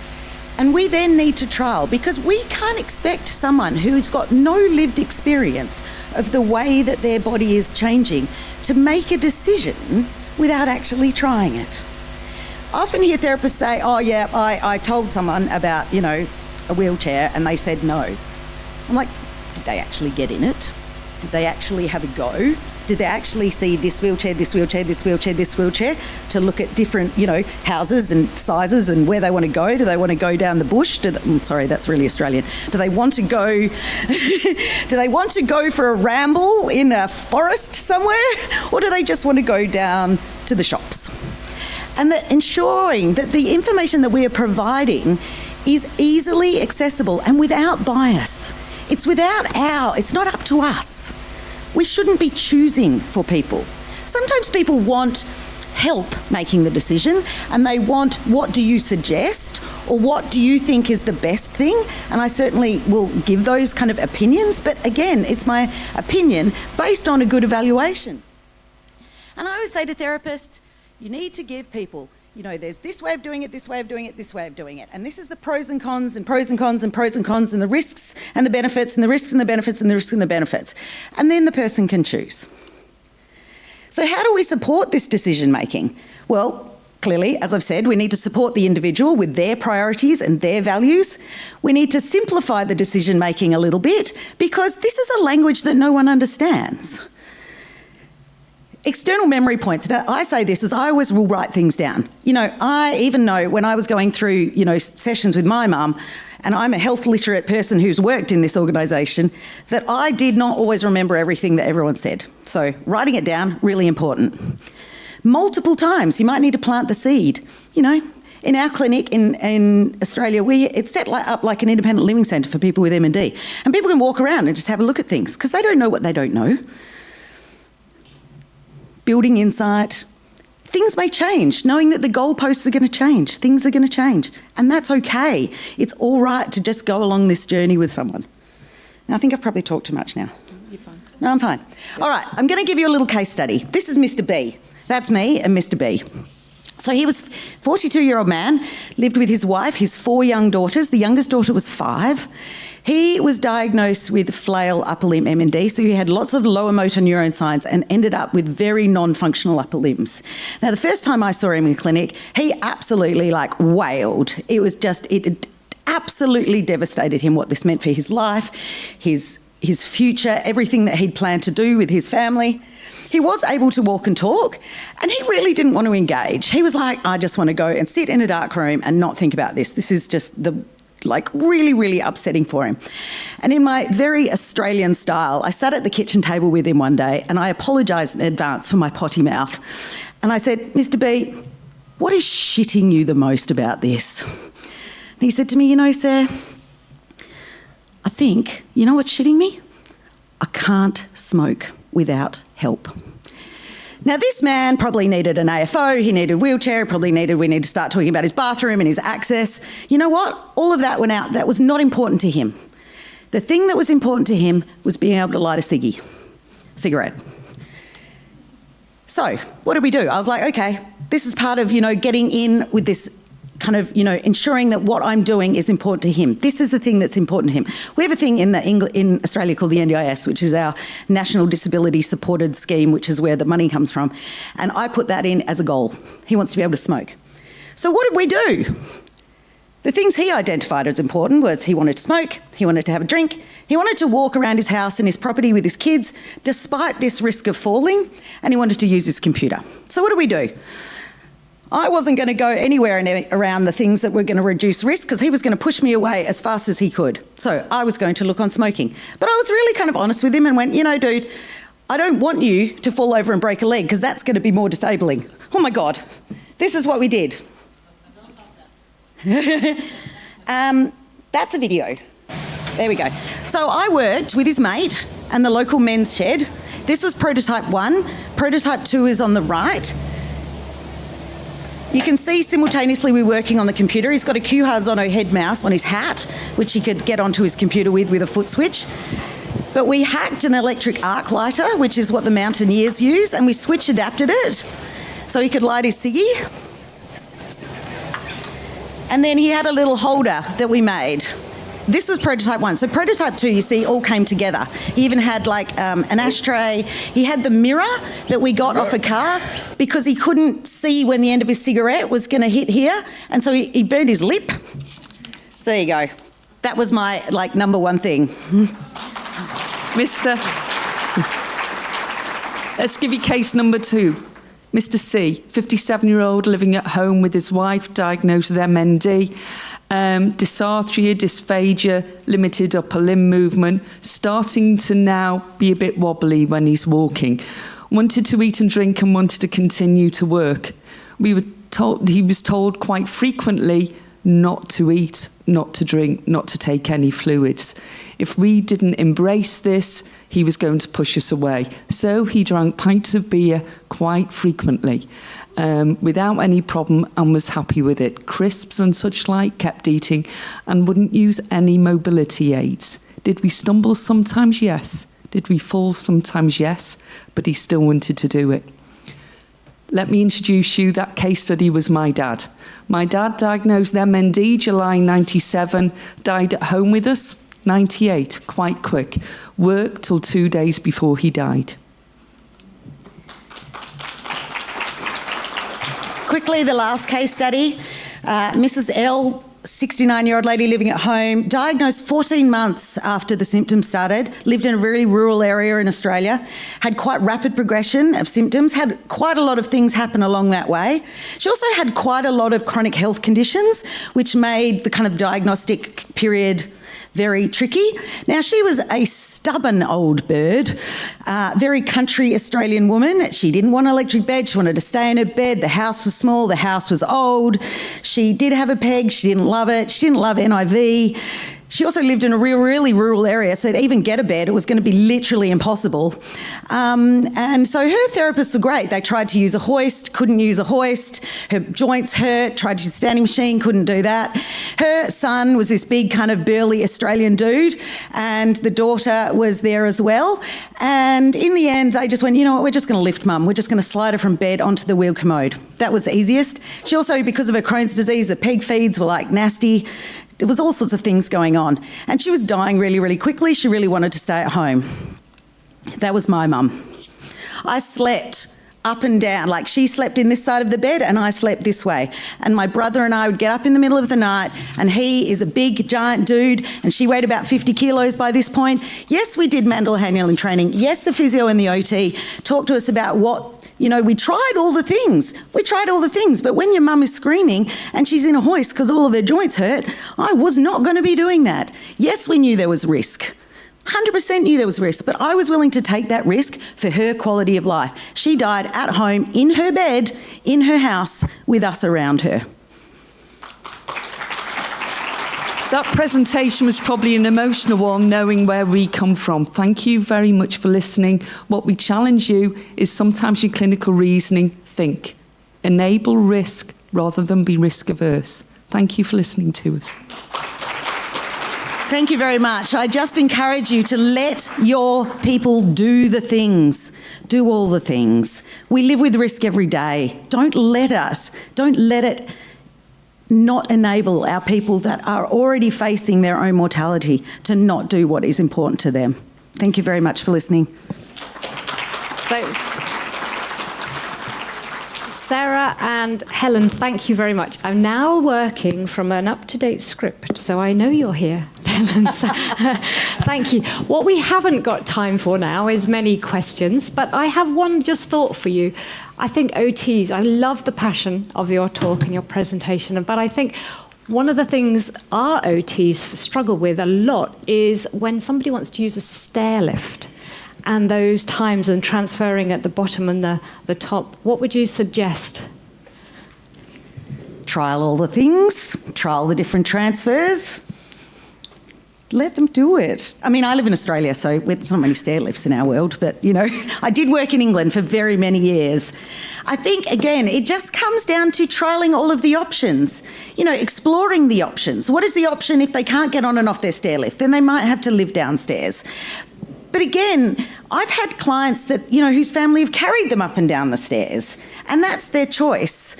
And we then need to trial, because we can't expect someone who's got no lived experience of the way that their body is changing to make a decision without actually trying it. I often hear therapists say, oh yeah, I told someone about, you know, a wheelchair and they said no. I'm like, did they actually get in it? Did they actually have a go? Did they actually see this wheelchair, this wheelchair, this wheelchair, this wheelchair, to look at different, you know, houses and sizes and where they want to go? Do they want to go down the bush? Sorry, that's really Australian. Do they want to go? Do they want to go for a ramble in a forest somewhere, or do they just want to go down to the shops? And that ensuring that the information that we are providing is easily accessible and without bias. It's not up to us. We shouldn't be choosing for people. Sometimes people want help making the decision, and they want, what do you suggest, or what do you think is the best thing? And I certainly will give those kind of opinions, but again, it's my opinion based on a good evaluation. And I always say to therapists, you need to give people, you know, there's this way of doing it, this way of doing it, this way of doing it. And this is the pros and cons and pros and cons and pros and cons and the risks and the benefits and the risks and the benefits and the risks and the benefits. And then the person can choose. So how do we support this decision making? Well, clearly, as I've said, we need to support the individual with their priorities and their values. We need to simplify the decision making a little bit, because this is a language that no one understands. External memory points. I say this as I always will write things down. You know, I even know when I was going through, you know, sessions with my mum, and I'm a health literate person who's worked in this organisation, that I did not always remember everything that everyone said. So writing it down, really important. Multiple times, you might need to plant the seed. You know, in our clinic in Australia, it's set up like an independent living centre for people with MND. And people can walk around and just have a look at things, because they don't know what they don't know. Building insight. Things may change, knowing that the goalposts are going to change. Things are going to change. And that's okay. It's all right to just go along this journey with someone. Now, I think I've probably talked too much now. You're fine. No, I'm fine. All right, I'm going to give you a little case study. This is Mr. B. That's me and Mr. B. So he was a 42-year-old man, lived with his wife, his 4 young daughters. The youngest daughter was 5. He was diagnosed with flail upper limb MND, so he had lots of lower motor neuron signs and ended up with very non-functional upper limbs. Now, the first time I saw him in clinic, he absolutely wailed. It absolutely devastated him what this meant for his life, his future, everything that he'd planned to do with his family. He was able to walk and talk, and he really didn't want to engage. He was like, I just want to go and sit in a dark room and not think about this. This is just really, really upsetting for him. And in my very Australian style, I sat at the kitchen table with him one day and I apologised in advance for my potty mouth. And I said, Mr. B, what is shitting you the most about this? And he said to me, you know, Sarah, I think, you know what's shitting me? I can't smoke without help. Now, this man probably needed an AFO, he needed a wheelchair, we need to start talking about his bathroom and his access. You know what? All of that went out. That was not important to him. The thing that was important to him was being able to light a cigarette. So, what did we do? I was like, okay, this is part of, you know, getting in with this kind of, you know, ensuring that what I'm doing is important to him. This is the thing that's important to him. We have a thing in Australia called the NDIS, which is our National Disability Supported Scheme, which is where the money comes from. And I put that in as a goal. He wants to be able to smoke. So what did we do? The things he identified as important was he wanted to smoke, he wanted to have a drink, he wanted to walk around his house and his property with his kids, despite this risk of falling, and he wanted to use his computer. So what do we do? I wasn't going to go anywhere around the things that were going to reduce risk, because he was going to push me away as fast as he could. So I was going to look on smoking. But I was really kind of honest with him and went, you know, dude, I don't want you to fall over and break a leg, because that's going to be more disabling. Oh my God, this is what we did. That's a video. There we go. So I worked with his mate and the local men's shed. This was prototype 1. Prototype 2 is on the right. You can see simultaneously we're working on the computer. He's got a QHAR Zono head mouse on his hat, which he could get onto his computer with a foot switch. But we hacked an electric arc lighter, which is what the mountaineers use, and we switch adapted it so he could light his ciggy. And then he had a little holder that we made. This was prototype 1. So prototype 2, you see, all came together. He even had like an ashtray. He had the mirror that we got off a car because he couldn't see when the end of his cigarette was going to hit here. And so he burned his lip. There you go. That was my number one thing. Let's give you case number 2. Mr. C, 57-year-old, living at home with his wife, diagnosed with MND. Dysarthria, dysphagia, limited upper limb movement, starting to now be a bit wobbly when he's walking. Wanted to eat and drink and wanted to continue to work. He was told quite frequently not to eat, not to drink, not to take any fluids. If we didn't embrace this, he was going to push us away. So he drank pints of beer quite frequently. Without any problem, and was happy with it. Crisps and such like, kept eating and wouldn't use any mobility aids. Did we stumble sometimes? Yes. Did we fall sometimes? Yes. But he still wanted to do it. Let me introduce you, that case study was my dad. My dad diagnosed MND July 97, died at home with us, 98, quite quick. Worked till 2 days before he died. Quickly, the last case study, Mrs. L, 69-year-old lady living at home, diagnosed 14 months after the symptoms started, lived in a very rural area in Australia, had quite rapid progression of symptoms, had quite a lot of things happen along that way. She also had quite a lot of chronic health conditions, which made the kind of diagnostic period very tricky. Now, she was a stubborn old bird, very country Australian woman. She didn't want an electric bed. She wanted to stay in her bed. The house was small. The house was old. She did have a peg. She didn't love it. She didn't love NIV. She also lived in a really rural area, so to even get a bed, it was going to be literally impossible. And so her therapists were great. They tried to use a hoist, couldn't use a hoist. Her joints hurt, tried to use a standing machine, couldn't do that. Her son was this big kind of burly Australian dude, and the daughter was there as well. And in the end, they just went, you know what, we're just going to lift mum. We're just going to slide her from bed onto the wheel commode. That was the easiest. She also, because of her Crohn's disease, the peg feeds were nasty. There was all sorts of things going on. And she was dying really quickly. She really wanted to stay at home. That was my mum. I slept up and down. She slept in this side of the bed and I slept this way. And my brother and I would get up in the middle of the night, and he is a big, giant dude, and she weighed about 50 kilos by this point. Yes, we did manual handling training. Yes, the physio and the OT talked to us about we tried all the things. But when your mum is screaming and she's in a hoist because all of her joints hurt, I was not going to be doing that. Yes, we knew there was risk. 100% knew there was risk, but I was willing to take that risk for her quality of life. She died at home, in her bed, in her house, with us around her. That presentation was probably an emotional one, knowing where we come from. Thank you very much for listening. What we challenge you is sometimes your clinical reasoning. Think. Enable risk rather than be risk averse. Thank you for listening to us. Thank you very much. I just encourage you to let your people do the things. Do all the things. We live with risk every day. Don't let it not enable our people that are already facing their own mortality to not do what is important to them. Thank you very much for listening. So, Sarah and Helen, thank you very much. I'm now working from an up-to-date script, so I know you're here, Helen. Thank you. What we haven't got time for now is many questions, but I have one just thought for you. I think OTs, I love the passion of your talk and your presentation, but I think one of the things our OTs struggle with a lot is when somebody wants to use a stair lift and those times and transferring at the bottom and the top. What would you suggest? Trial all the things, trial the different transfers. Let them do it. I mean, I live in Australia, so there's not many stair lifts in our world, but, I did work in England for very many years. I think, again, it just comes down to trialling all of the options, exploring the options. What is the option if they can't get on and off their stair lift? Then they might have to live downstairs. But again, I've had clients that, you know, whose family have carried them up and down the stairs, and that's their choice.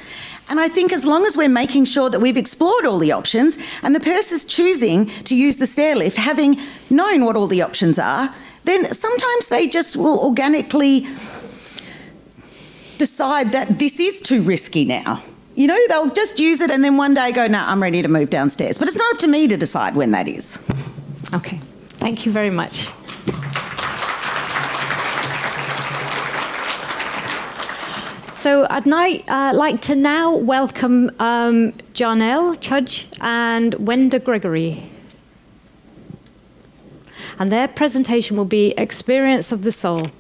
And I think as long as we're making sure that we've explored all the options and the person's choosing to use the stair lift, having known what all the options are, then sometimes they just will organically decide that this is too risky now. You know, they'll just use it and then one day go, no, I'm ready to move downstairs. But it's not up to me to decide when that is. Okay, thank you very much. So I'd like to now welcome Jarnell Chudge and Wenda Gregory. And their presentation will be Experience of the Soul.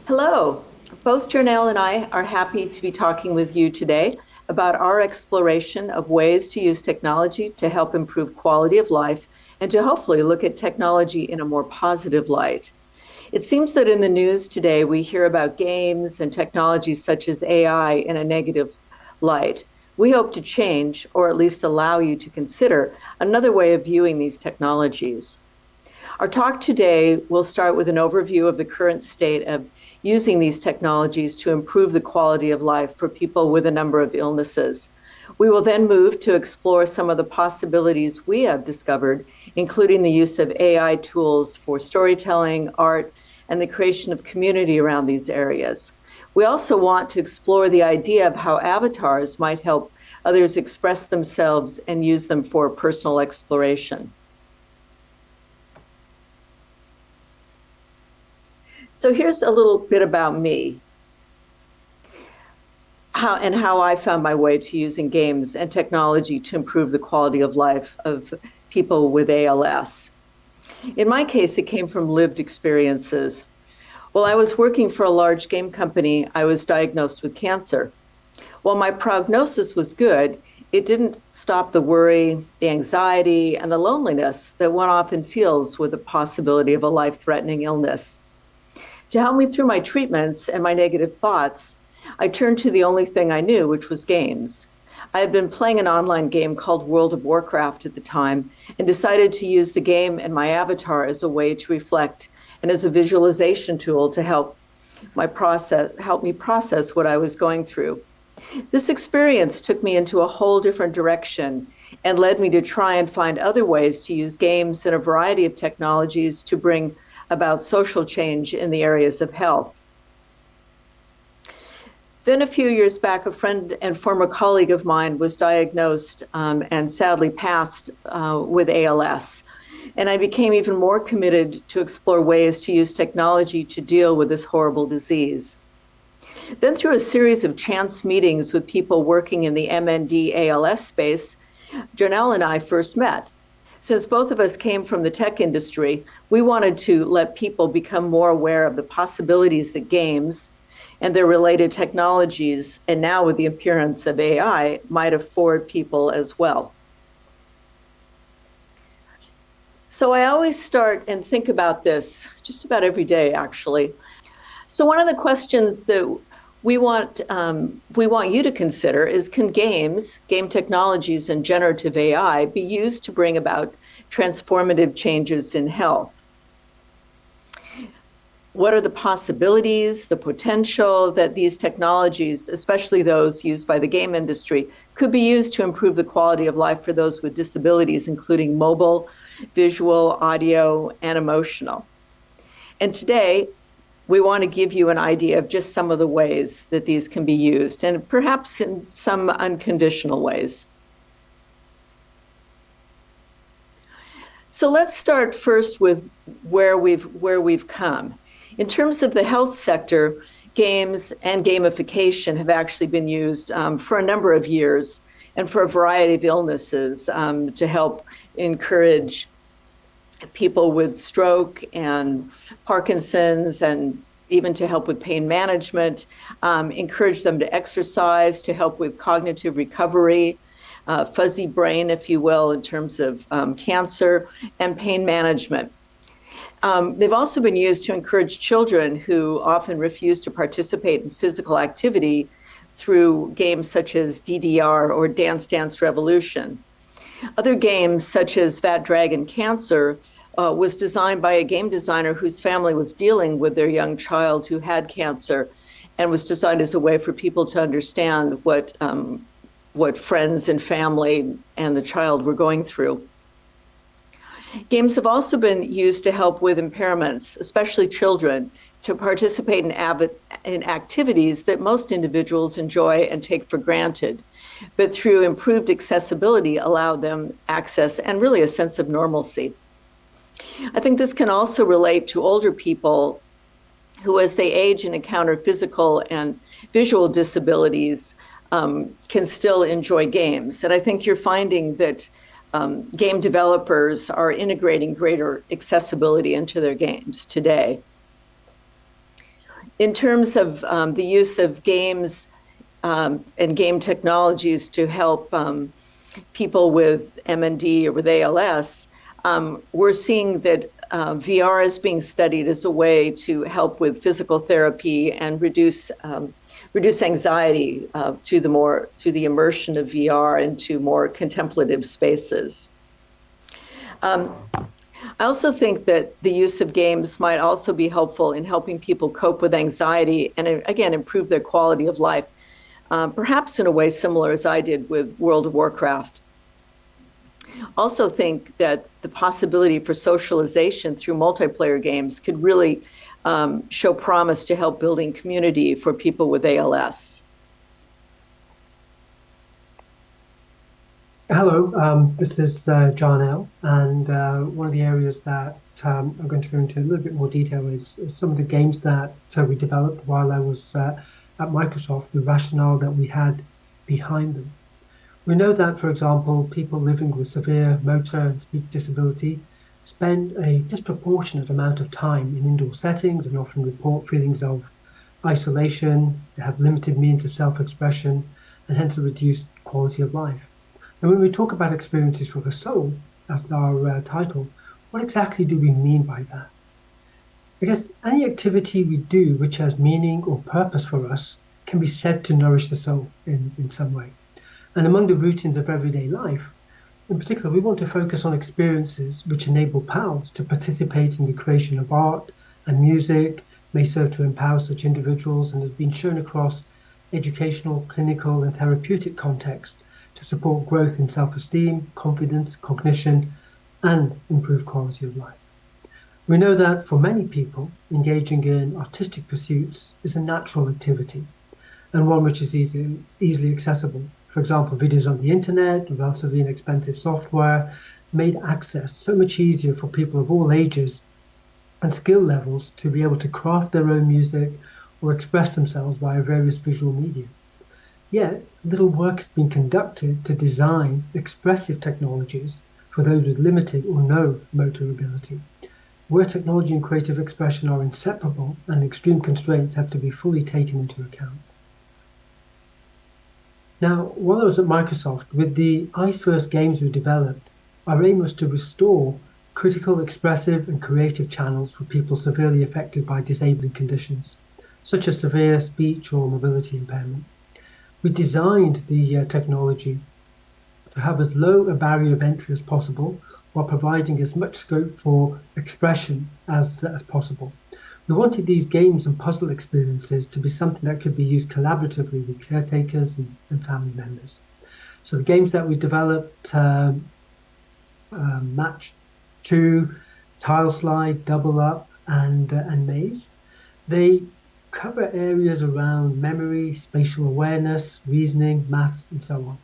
Hello. Both Jarnell and I are happy to be talking with you today about our exploration of ways to use technology to help improve quality of life and to hopefully look at technology in a more positive light. It seems that in the news today, we hear about games and technologies such as AI in a negative light. We hope to change, or at least allow you to consider, another way of viewing these technologies. Our talk today will start with an overview of the current state of using these technologies to improve the quality of life for people with a number of illnesses. We will then move to explore some of the possibilities we have discovered, including the use of AI tools for storytelling, art, and the creation of community around these areas. We also want to explore the idea of how avatars might help others express themselves and use them for personal exploration. So here's a little bit about me. How I found my way to using games and technology to improve the quality of life of people with ALS. In my case, it came from lived experiences. While I was working for a large game company, I was diagnosed with cancer. While my prognosis was good, it didn't stop the worry, the anxiety, and the loneliness that one often feels with the possibility of a life-threatening illness. To help me through my treatments and my negative thoughts, I turned to the only thing I knew, which was games. I had been playing an online game called World of Warcraft at the time and decided to use the game and my avatar as a way to reflect and as a visualization tool to help me process what I was going through. This experience took me into a whole different direction and led me to try and find other ways to use games and a variety of technologies to bring about social change in the areas of health. Then a few years back, a friend and former colleague of mine was diagnosed and sadly passed with ALS. And I became even more committed to explore ways to use technology to deal with this horrible disease. Then through a series of chance meetings with people working in the MND ALS space, Jarnell and I first met. Since both of us came from the tech industry, we wanted to let people become more aware of the possibilities that games and their related technologies, and now with the appearance of AI, might afford people as well. So I always start and think about this just about every day, actually. So one of the questions that we want you to consider is, can game technologies and generative AI be used to bring about transformative changes in health? What are the possibilities, the potential that these technologies, especially those used by the game industry, could be used to improve the quality of life for those with disabilities, including mobile, visual, audio, and emotional? And today, we want to give you an idea of just some of the ways that these can be used, and perhaps in some unconditional ways. So let's start first with where we've come. In terms of the health sector, games and gamification have actually been used for a number of years and for a variety of illnesses to help encourage people with stroke and Parkinson's, and even to help with pain management, encourage them to exercise, to help with cognitive recovery, fuzzy brain, if you will, in terms of cancer and pain management. They've also been used to encourage children who often refuse to participate in physical activity through games such as DDR or Dance Dance Revolution. Other games, such as That Dragon Cancer, was designed by a game designer whose family was dealing with their young child who had cancer, and was designed as a way for people to understand what friends and family and the child were going through. Games have also been used to help with impairments, especially children, to participate in activities that most individuals enjoy and take for granted, but through improved accessibility allow them access and really a sense of normalcy. I think this can also relate to older people who, as they age and encounter physical and visual disabilities, can still enjoy games. And I think you're finding that game developers are integrating greater accessibility into their games today. In terms of the use of games and game technologies to help people with MND or with ALS, we're seeing that VR is being studied as a way to help with physical therapy and reduce anxiety through the immersion of VR into more contemplative spaces. I also think that the use of games might also be helpful in helping people cope with anxiety and, again, improve their quality of life, perhaps in a way similar as I did with World of Warcraft. Also think that the possibility for socialization through multiplayer games could really show promise to help building community for people with ALS. Hello, this is John L. And one of the areas that I'm going to go into a little bit more detail is some of the games that we developed while I was at Microsoft, the rationale that we had behind them. We know that, for example, people living with severe motor and speech disability spend a disproportionate amount of time in indoor settings and often report feelings of isolation. They have limited means of self-expression and hence a reduced quality of life. And when we talk about experiences for the soul, as our title, what exactly do we mean by that? I guess any activity we do which has meaning or purpose for us can be said to nourish the soul in some way. And among the routines of everyday life, in particular, we want to focus on experiences which enable PALs to participate in the creation of art and music, may serve to empower such individuals, and has been shown across educational, clinical, and therapeutic contexts to support growth in self-esteem, confidence, cognition, and improved quality of life. We know that for many people, engaging in artistic pursuits is a natural activity and one which is easily accessible. For example, videos on the internet, relatively inexpensive software, made access so much easier for people of all ages and skill levels to be able to craft their own music or express themselves via various visual media. Yet, little work has been conducted to design expressive technologies for those with limited or no motor ability, where technology and creative expression are inseparable and extreme constraints have to be fully taken into account. Now, while I was at Microsoft, with the iceverse games we developed, our aim was to restore critical, expressive, and creative channels for people severely affected by disabling conditions, such as severe speech or mobility impairment. We designed the technology to have as low a barrier of entry as possible while providing as much scope for expression as possible. We wanted these games and puzzle experiences to be something that could be used collaboratively with caretakers and family members. So the games that we developed, Match 2, Tile Slide, Double Up, and Maze, they cover areas around memory, spatial awareness, reasoning, maths, and so on.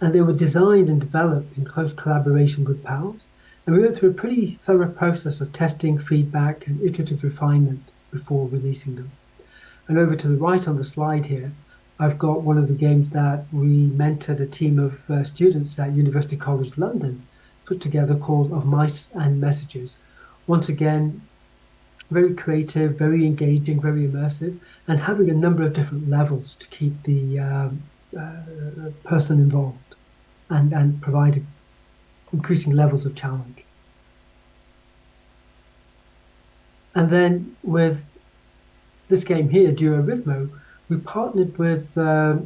And they were designed and developed in close collaboration with PALs. And we went through a pretty thorough process of testing, feedback, and iterative refinement before releasing them. And over to the right on the slide here, I've got one of the games that we mentored a team of students at University College London put together called Of Mice and Messages. Once again, very creative, very engaging, very immersive, and having a number of different levels to keep the person involved and provide increasing levels of challenge. And then with this game here, Duo-Rhythmo, we partnered with a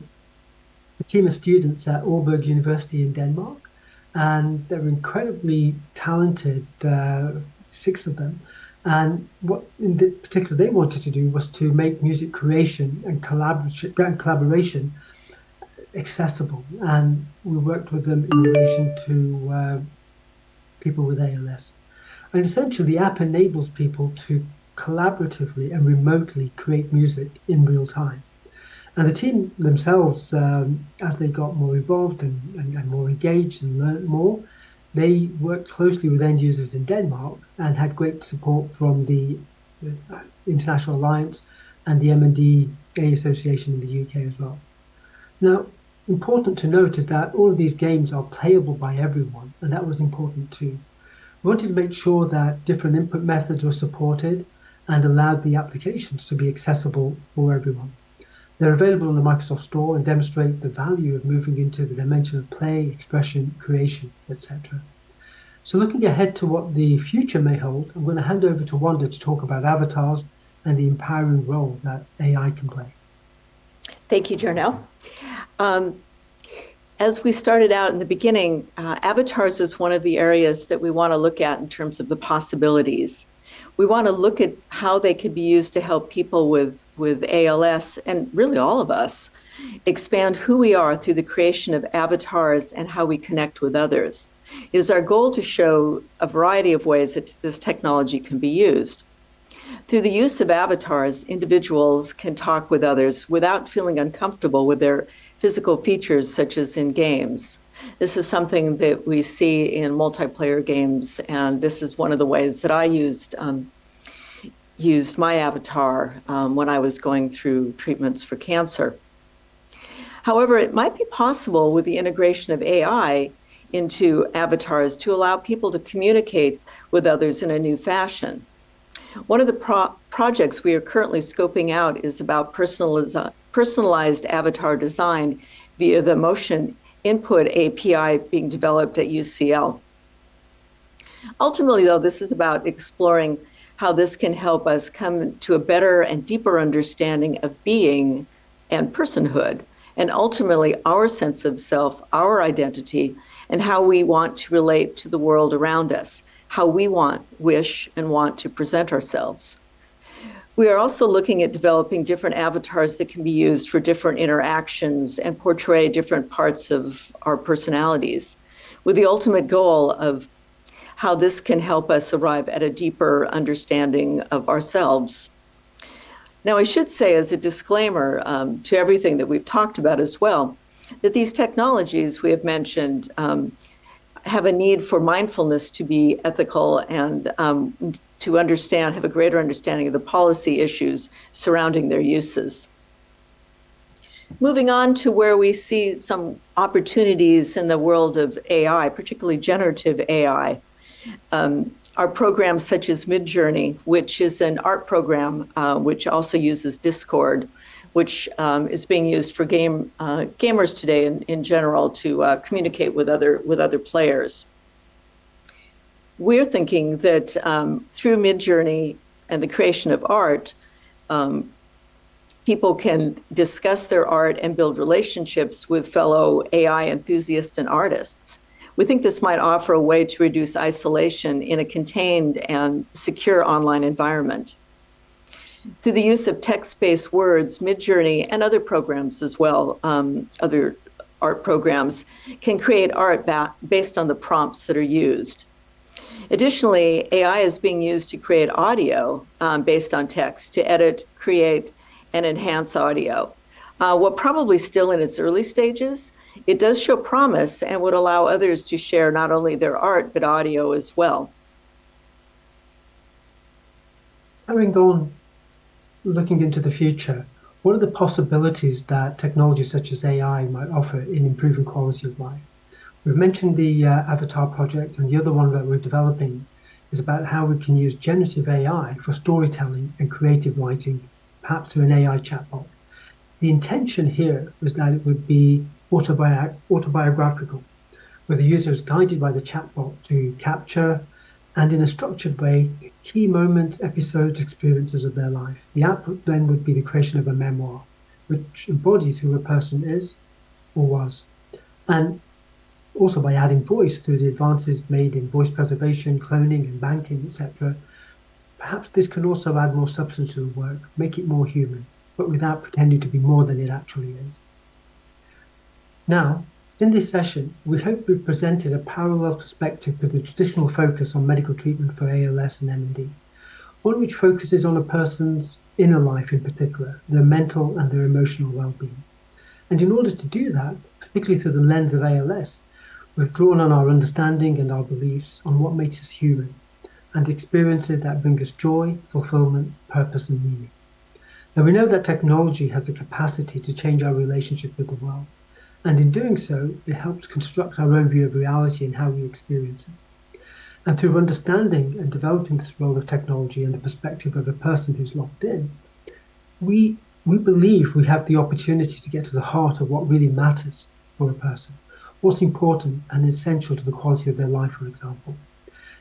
team of students at Aalborg University in Denmark, and they were incredibly talented, 6 of them. And what in particular they wanted to do was to make music creation and collaboration accessible. And we worked with them in relation to people with ALS. And essentially, the app enables people to collaboratively and remotely create music in real time. And the team themselves, as they got more involved and more engaged and learned more, they worked closely with end users in Denmark and had great support from the International Alliance and the M&DA Association in the UK as well. Now, important to note is that all of these games are playable by everyone, and that was important too. We wanted to make sure that different input methods were supported and allowed the applications to be accessible for everyone. They're available in the Microsoft Store and demonstrate the value of moving into the dimension of play, expression, creation, etc. So looking ahead to what the future may hold, I'm going to hand over to Wanda to talk about avatars and the empowering role that AI can play. Thank you, Jarnell. As we started out in the beginning, avatars is one of the areas that we want to look at in terms of the possibilities. We want to look at how they could be used to help people with ALS, and really all of us, expand who we are through the creation of avatars and how we connect with others. It is our goal to show a variety of ways that this technology can be used. Through the use of avatars, individuals can talk with others without feeling uncomfortable with their physical features, such as in games. This is something that we see in multiplayer games, and this is one of the ways that I used my avatar when I was going through treatments for cancer. However, it might be possible with the integration of AI into avatars to allow people to communicate with others in a new fashion. One of the projects we are currently scoping out is about personalized avatar design via the Motion Input API being developed at UCL. Ultimately, though, this is about exploring how this can help us come to a better and deeper understanding of being and personhood, and ultimately our sense of self, our identity, and how we want to relate to the world around us, how we wish and want to present ourselves. We are also looking at developing different avatars that can be used for different interactions and portray different parts of our personalities, with the ultimate goal of how this can help us arrive at a deeper understanding of ourselves. Now, I should say as a disclaimer to everything that we've talked about as well, that these technologies we have mentioned have a need for mindfulness to be ethical and to have a greater understanding of the policy issues surrounding their uses. Moving on to where we see some opportunities in the world of AI, particularly generative AI, are programs such as Midjourney, which is an art program which also uses Discord, which is being used for gamers today in general to communicate with other players. We're thinking that through Midjourney and the creation of art, people can discuss their art and build relationships with fellow AI enthusiasts and artists. We think this might offer a way to reduce isolation in a contained and secure online environment. Through the use of text-based words, Midjourney and other programs as well, other art programs, can create art based on the prompts that are used. Additionally, AI is being used to create audio based on text, to edit, create, and enhance audio. While probably still in its early stages, it does show promise and would allow others to share not only their art, but audio as well. Having gone looking into the future, what are the possibilities that technology such as AI might offer in improving quality of life? We've mentioned the Avatar project, and the other one that we're developing is about how we can use generative AI for storytelling and creative writing, perhaps through an AI chatbot. The intention here was that it would be autobiographical, where the user is guided by the chatbot to capture, and in a structured way, key moments, episodes, experiences of their life. The output then would be the creation of a memoir, which embodies who a person is or was. And also by adding voice through the advances made in voice preservation, cloning and banking, etc., perhaps this can also add more substance to the work, make it more human, but without pretending to be more than it actually is. Now, in this session, we hope we've presented a parallel perspective to the traditional focus on medical treatment for ALS and MND, one which focuses on a person's inner life in particular, their mental and their emotional well-being. And in order to do that, particularly through the lens of ALS, we've drawn on our understanding and our beliefs on what makes us human, and the experiences that bring us joy, fulfillment, purpose, and meaning. Now, we know that technology has the capacity to change our relationship with the world, and in doing so, it helps construct our own view of reality and how we experience it. And through understanding and developing this role of technology and the perspective of a person who's locked in, we believe we have the opportunity to get to the heart of what really matters for a person, what's important and essential to the quality of their life, for example.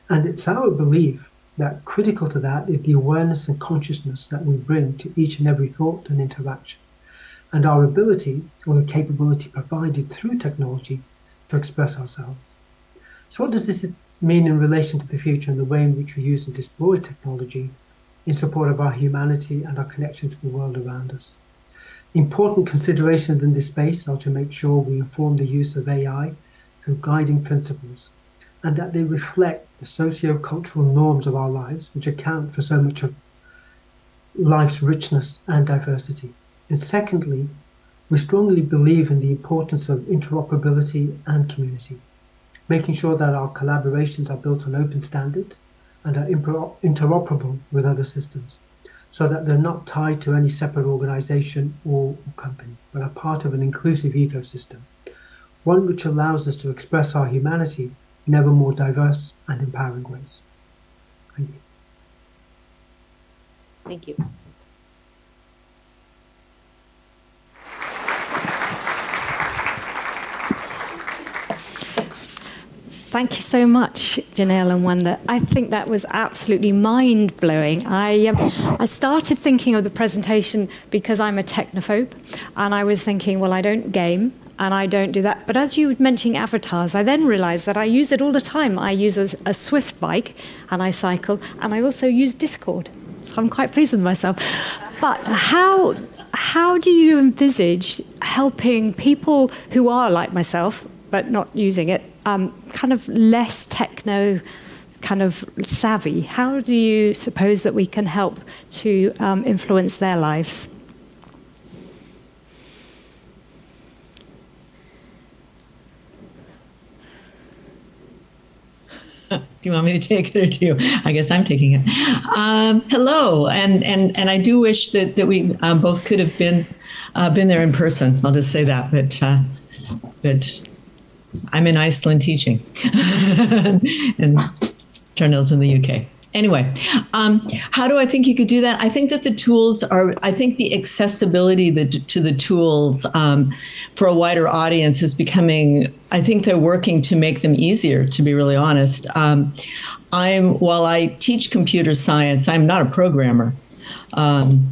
And it's our belief that critical to that is the awareness and consciousness that we bring to each and every thought and interaction, and our ability or the capability provided through technology to express ourselves. So what does this mean in relation to the future and the way in which we use and deploy technology in support of our humanity and our connection to the world around us? Important considerations in this space are to make sure we inform the use of AI through guiding principles, and that they reflect the socio-cultural norms of our lives, which account for so much of life's richness and diversity. And secondly, we strongly believe in the importance of interoperability and community, making sure that our collaborations are built on open standards and are interoperable with other systems, so that they're not tied to any separate organization or company, but are part of an inclusive ecosystem, one which allows us to express our humanity in ever more diverse and empowering ways. Thank you. Thank you. Thank you so much, Janelle and Wanda. I think that was absolutely mind-blowing. I started thinking of the presentation because I'm a technophobe, and I was thinking, well, I don't game, and I don't do that. But as you were mentioning avatars, I then realized that I use it all the time. I use a Swift bike, and I cycle, and I also use Discord. So I'm quite pleased with myself. But how do you envisage helping people who are like myself, but not using it, kind of less techno kind of savvy? How do you suppose that we can help to influence their lives? Do you want me to take it or do you? I guess I'm taking it. Hello, and I do wish that we both could have been there in person. I'll just say that, but I'm in Iceland teaching, and Jarnell's in the UK. Anyway, how do I think you could do that? I think that the tools I think the accessibility to the tools for a wider audience is becoming, I think they're working to make them easier, to be really honest. While I teach computer science, I'm not a programmer. And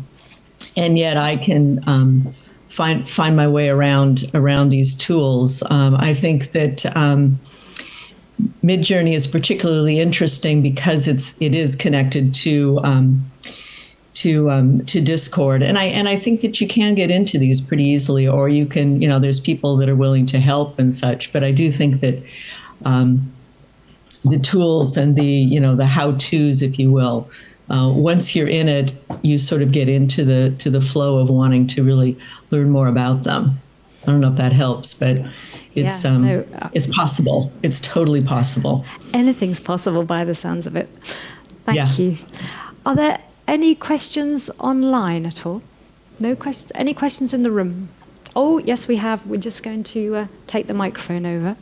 yet I can find my way around these tools. I think that Midjourney is particularly interesting because it is connected to Discord, and I think that you can get into these pretty easily, or you can, there's people that are willing to help and such. But I do think that the tools and the how-tos, if you will, once you're in it, you sort of get into the flow of wanting to really learn more about them. I don't know if that helps, but it's it's possible. It's totally possible. Anything's possible by the sounds of it. Thank you. Are there any questions online at all? No questions? Any questions in the room? Oh, yes, we have. We're just going to take the microphone over.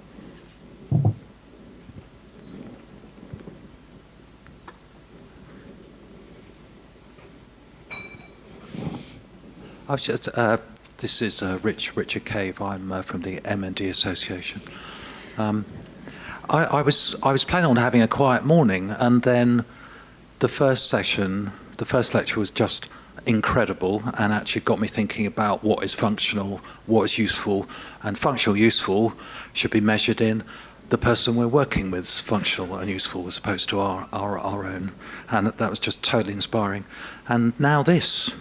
I was just, this is Richard Cave. I'm from the MND Association. I was planning on having a quiet morning, and then the first lecture was just incredible, and actually got me thinking about what is functional, what is useful, and functional useful should be measured in the person we're working with, functional and useful, as opposed to our own. And that was just totally inspiring. And now this.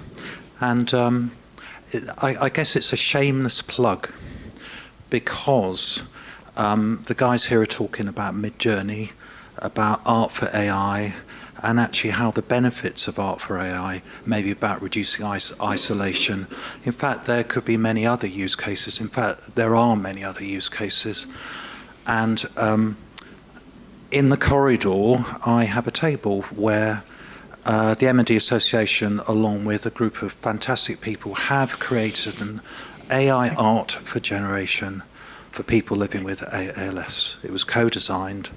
And I guess it's a shameless plug, because the guys here are talking about Midjourney, about art for AI, and actually how the benefits of art for AI may be about reducing isolation. In fact, there could be many other use cases. In fact, there are many other use cases. And in the corridor, I have a table where the M&D Association, along with a group of fantastic people, have created an AI art for generation for people living with ALS. It was co-designed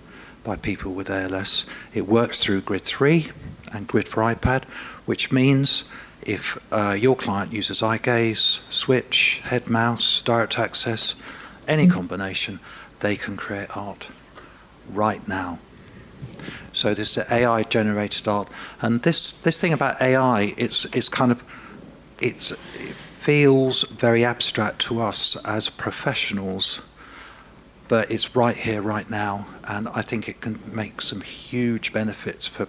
by people with ALS. It works through Grid 3 and Grid for iPad, which means if your client uses eye gaze, switch, head mouse, direct access, any combination, they can create art right now. So this is AI generated art, and this thing about AI, it feels very abstract to us as professionals, but it's right here, right now, and I think it can make some huge benefits for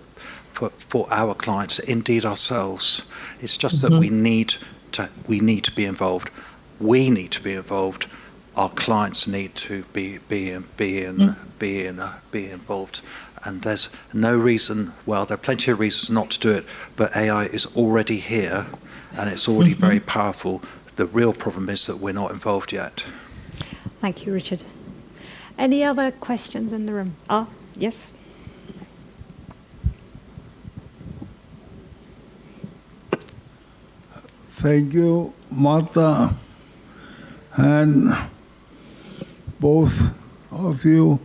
our clients, indeed ourselves. It's just that we need to be involved. We need to be involved. Our clients need to be involved. And there's no reason. Well, there are plenty of reasons not to do it, but AI is already here, and it's already very powerful. The real problem is that we're not involved yet. Thank you, Richard. Any other questions in the room? Yes. Thank you, Martha, and both of you.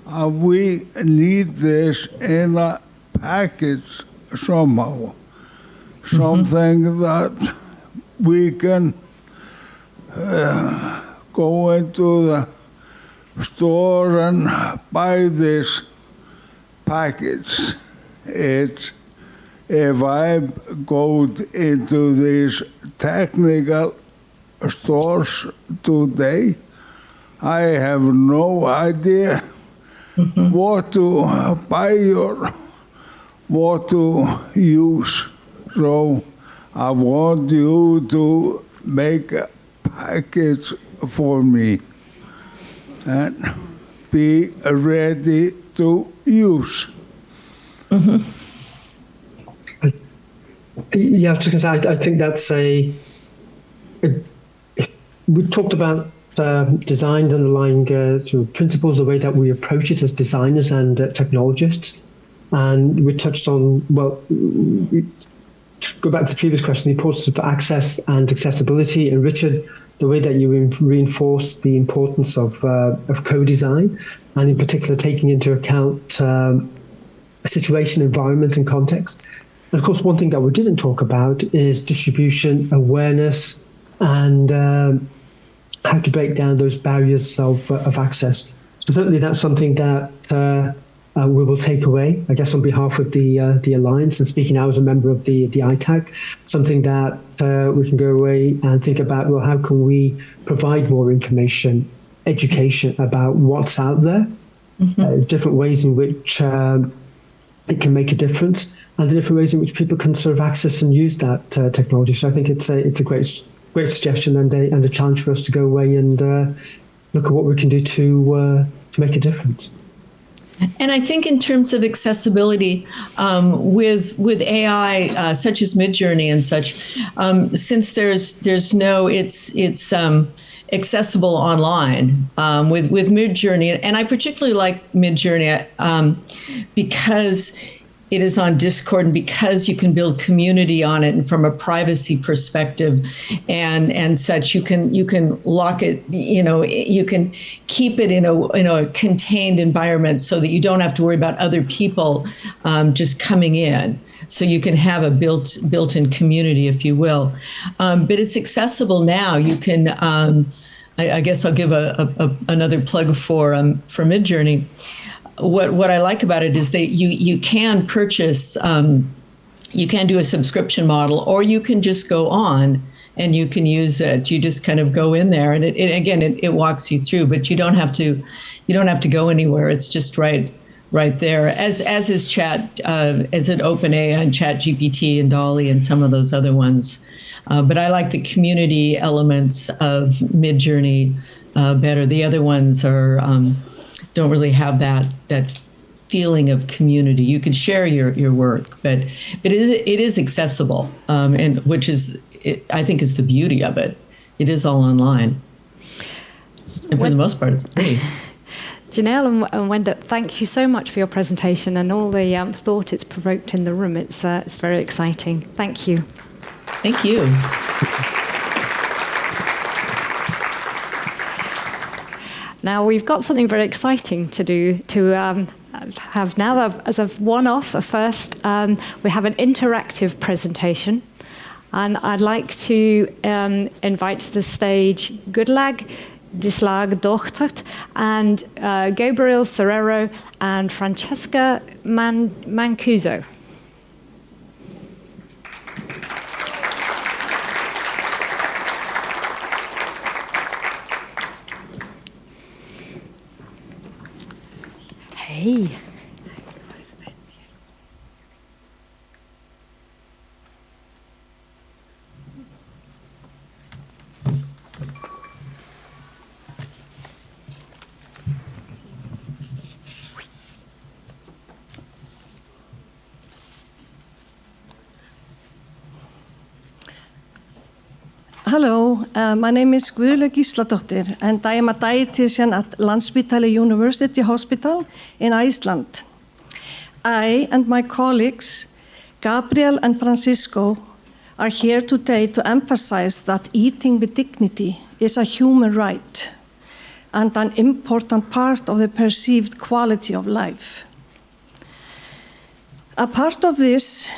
We need this in a package somehow. Something that we can go into the store and buy this package. It's, if I go into these technical stores today, I have no idea what to buy or what to use. So I want you to make a package for me and be ready to use. Yeah, I was just going to say, I think that's we talked about design underlying sort of principles, the way that we approach it as designers and technologists. And we touched on, well, go back to the previous question, the importance of access and accessibility. And Richard, the way that you reinforce the importance of co-design, and in particular taking into account situation, environment, and context. And of course, one thing that we didn't talk about is distribution, awareness, and how to break down those barriers of access. So certainly that's something that we will take away, I guess, on behalf of the Alliance, and speaking now as a member of the ITAC, something that we can go away and think about, well, how can we provide more information, education about what's out there, different ways in which it can make a difference, and the different ways in which people can sort of access and use that technology. So I think it's a great suggestion and a challenge for us to go away and look at what we can do to make a difference. And I think in terms of accessibility, with AI such as Midjourney and such, since there's no it's accessible online with Midjourney, and I particularly like Midjourney because it is on Discord, and because you can build community on it, and from a privacy perspective and such, you can lock it, you can keep it in a contained environment so that you don't have to worry about other people just coming in. So you can have a built-in community, if you will. But it's accessible now. You can, I guess I'll give another plug for Midjourney. What I like about it is that you can purchase you can do a subscription model, or you can just go on and you can use it. You just kind of go in there, and it walks you through, but you don't have to go anywhere. It's just right there, as is Chat, as in OpenAI and ChatGPT and DALL-E and some of those other ones. But I like the community elements of Midjourney better. The other ones are don't really have that feeling of community. You can share your work, but it is accessible, and which is, I think, is the beauty of it. It is all online, and for the most part, it's free. Janelle and Wenda, thank you so much for your presentation and all the thought it's provoked in the room. It's very exciting. Thank you. Thank you. Now we've got something very exciting to do. To have now as a one-off, a first, we have an interactive presentation, and I'd like to invite to the stage Gudlag Dislag Dochtert and Gabriel Serrero and Francesca Mancuso. Hey. Hello, my name is Guðlaug Gísladóttir, and I am a dietitian at Landspítali University Hospital in Iceland. I and my colleagues, Gabriel and Francisco, are here today to emphasize that eating with dignity is a human right and an important part of the perceived quality of life. A part of this,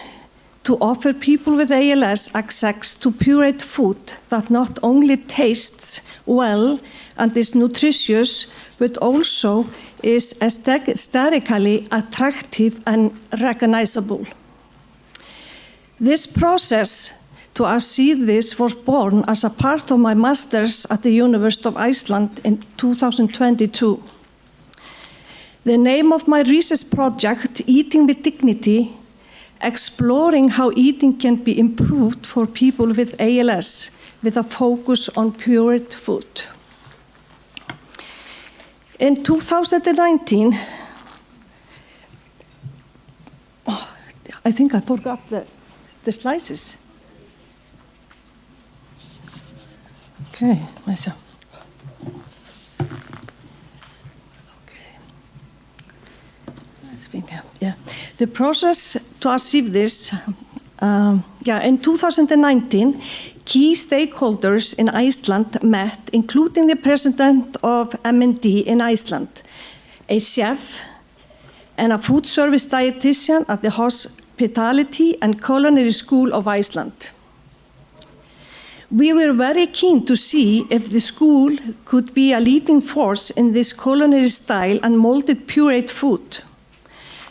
to offer people with ALS access to pureed food that not only tastes well and is nutritious, but also is aesthetically attractive and recognizable. This process to achieve this was born as a part of my master's at the University of Iceland in 2022. The name of my research project, Eating with Dignity, exploring how eating can be improved for people with ALS with a focus on pureed food. In 2019, I think I forgot the slices. Okay, myself. Yeah, the process to achieve this, in 2019, key stakeholders in Iceland met, including the president of MND in Iceland, a chef, and a food service dietitian at the Hospitality and Culinary School of Iceland. We were very keen to see if the school could be a leading force in this culinary style and molded pureed food.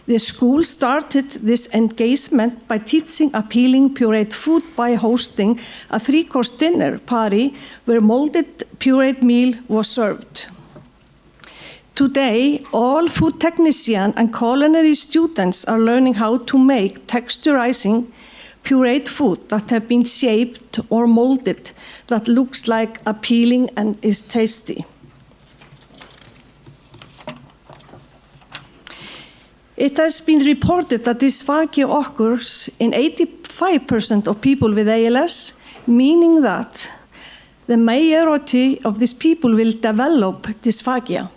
The school started this engagement by teaching appealing pureed food by hosting a 3-course dinner party where molded pureed meal was served. Today, all food technician and culinary students are learning how to make texturizing pureed food that have been shaped or molded that looks like appealing and is tasty. It has been reported that dysphagia occurs in 85% of people with ALS, meaning that the majority of these people will develop dysphagia.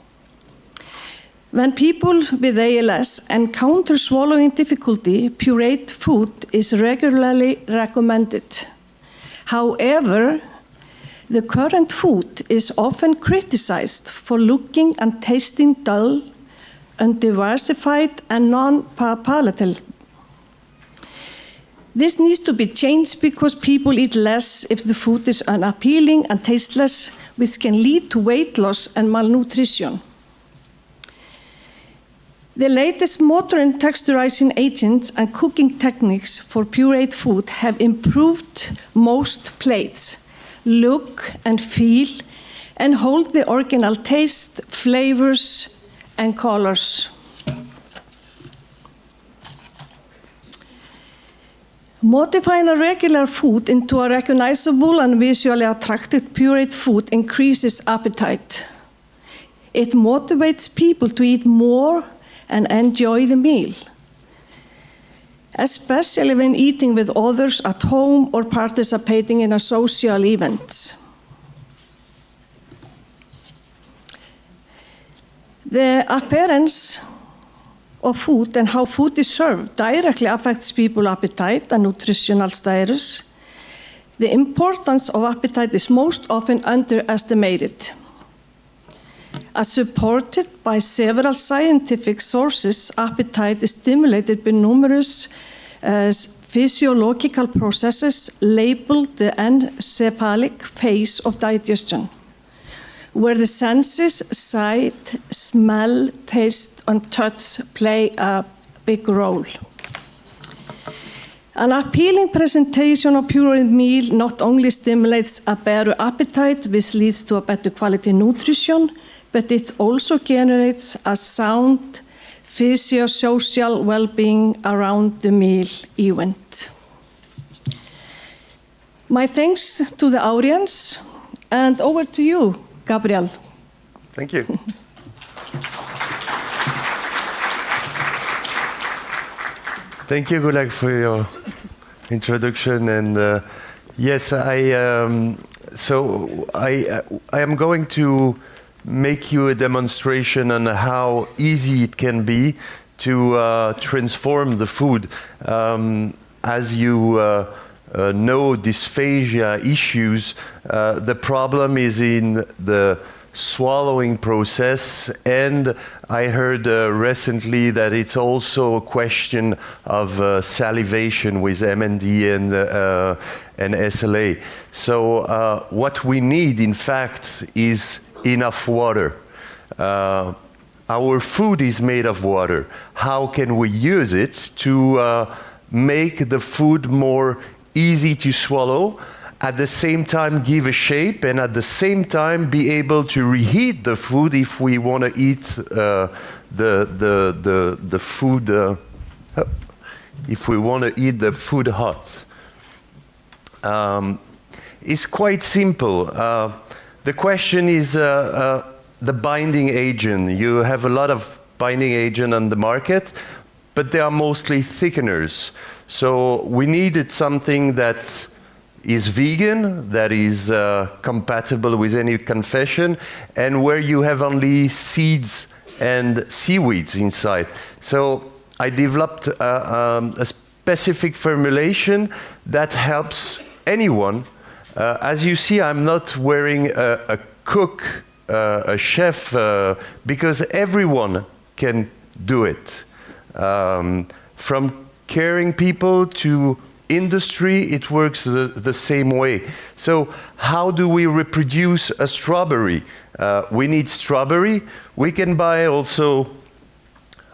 When people with ALS encounter swallowing difficulty, pureed food is regularly recommended. However, the current food is often criticized for looking and tasting dull, undiversified, and non-palatable. This needs to be changed because people eat less if the food is unappealing and tasteless, which can lead to weight loss and malnutrition. The latest modern texturizing agents and cooking techniques for pureed food have improved most plates, look and feel, and hold the original taste, flavors, and colors. Modifying a regular food into a recognizable and visually attractive pureed food increases appetite. It motivates people to eat more and enjoy the meal, especially when eating with others at home or participating in a social event. The appearance of food and how food is served directly affects people's appetite and nutritional status. The importance of appetite is most often underestimated. As supported by several scientific sources, appetite is stimulated by numerous physiological processes labeled the encephalic phase of digestion, where the senses sight, smell, taste, and touch play a big role. An appealing presentation of pureed meal not only stimulates a better appetite, which leads to a better quality nutrition, but it also generates a sound physio-social well-being around the meal event. My thanks to the audience, and over to you, Gabriel. Thank you. Thank you, Gulag, for your introduction. And yes, I am going to make you a demonstration on how easy it can be to transform the food. As you know, dysphagia issues, the problem is in the swallowing process, and I heard recently that it's also a question of salivation with MND and SLA. So what we need, in fact, is enough water. Our food is made of water. How can we use it to make the food more easy to swallow, at the same time give a shape, and at the same time be able to reheat the food if we want to eat the food, if we want to eat the food hot. It's quite simple. The question is the binding agent. You have a lot of binding agent on the market, but they are mostly thickeners. So we needed something that is vegan, that is compatible with any confession, and where you have only seeds and seaweeds inside. So I developed a specific formulation that helps anyone. As you see, I'm not wearing a cook, a chef, because everyone can do it. From caring people to industry, it works the same way. So how do we reproduce a strawberry? We need strawberry. We can buy also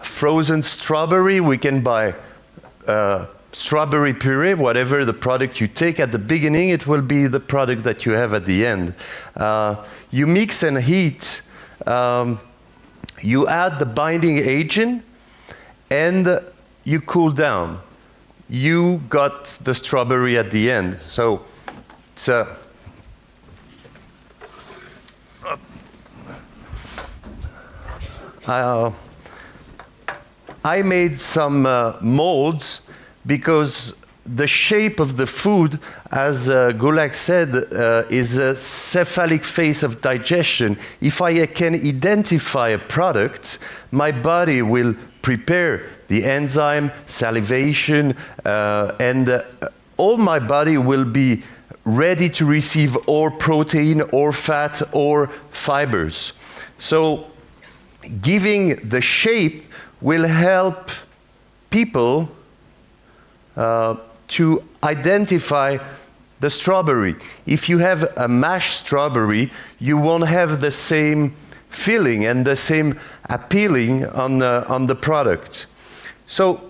frozen strawberry. We can buy strawberry puree. Whatever the product you take at the beginning, it will be the product that you have at the end. You mix and heat. You add the binding agent, and you cool down. You got the strawberry at the end. So it's I made some molds because the shape of the food, as Gulag said, is a cephalic phase of digestion. If I can identify a product, my body will prepare the enzyme, salivation, and all my body will be ready to receive or protein or fat or fibers. So giving the shape will help people to identify the strawberry. If you have a mashed strawberry, you won't have the same feeling and the same appealing on the product. So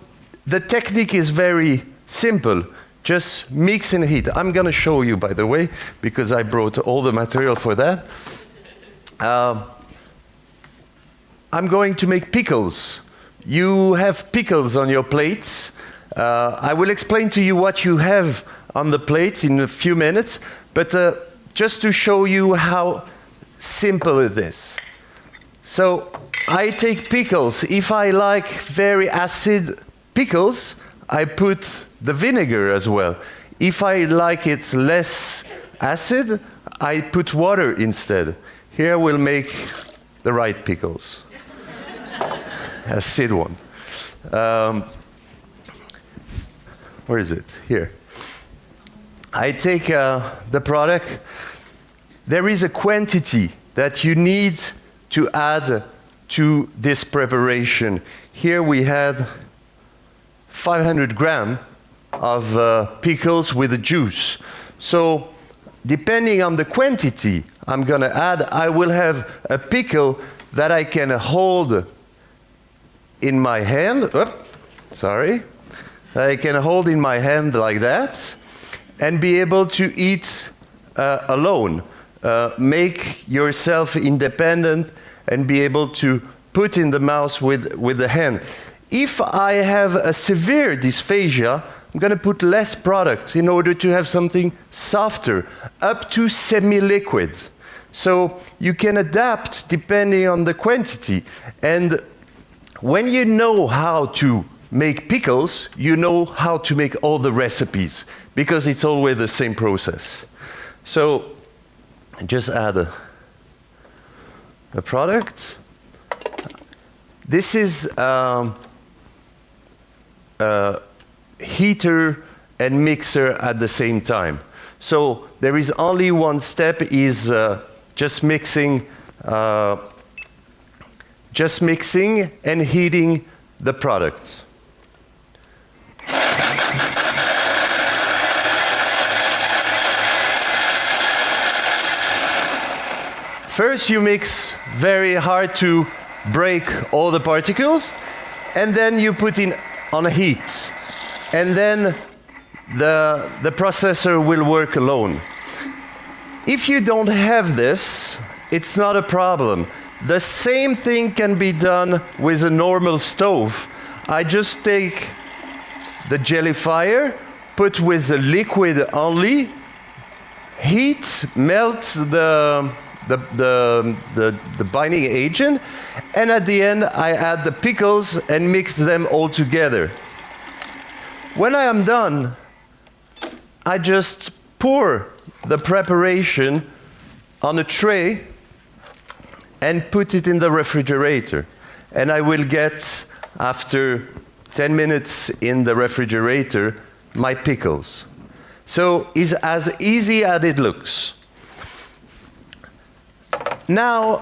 the technique is very simple. Just mix and heat. I'm going to show you, by the way, because I brought all the material for that. I'm going to make pickles. You have pickles on your plates. I will explain to you what you have on the plates in a few minutes, but just to show you how simple it is. So I take pickles. If I like very acid pickles, I put the vinegar as well. If I like it less acid, I put water instead. Here we'll make the right pickles. Acid one. Where is it? Here. I take the product. There is a quantity that you need to add to this preparation. Here we had 500 grams of pickles with the juice. So depending on the quantity I'm going to add, I will have a pickle that I can hold in my hand. Sorry. I can hold in my hand like that and be able to eat alone. Make yourself independent and be able to put in the mouth with the hand. If I have a severe dysphagia, I'm going to put less product in order to have something softer, up to semi-liquid. So you can adapt depending on the quantity. And when you know how to make pickles, you know how to make all the recipes, because it's always the same process. So just add a product. This is heater and mixer at the same time. So there is only one step, is just mixing and heating the product. First you mix very hard to break all the particles, and then you put in on heat, and then the processor will work alone. If you don't have this, it's not a problem. The same thing can be done with a normal stove. I just take the jellifier, put with the liquid only, heat, melt the binding agent, and at the end I add the pickles and mix them all together. When I am done, I just pour the preparation on a tray and put it in the refrigerator. And I will get, after 10 minutes in the refrigerator, my pickles. So it's as easy as it looks. Now,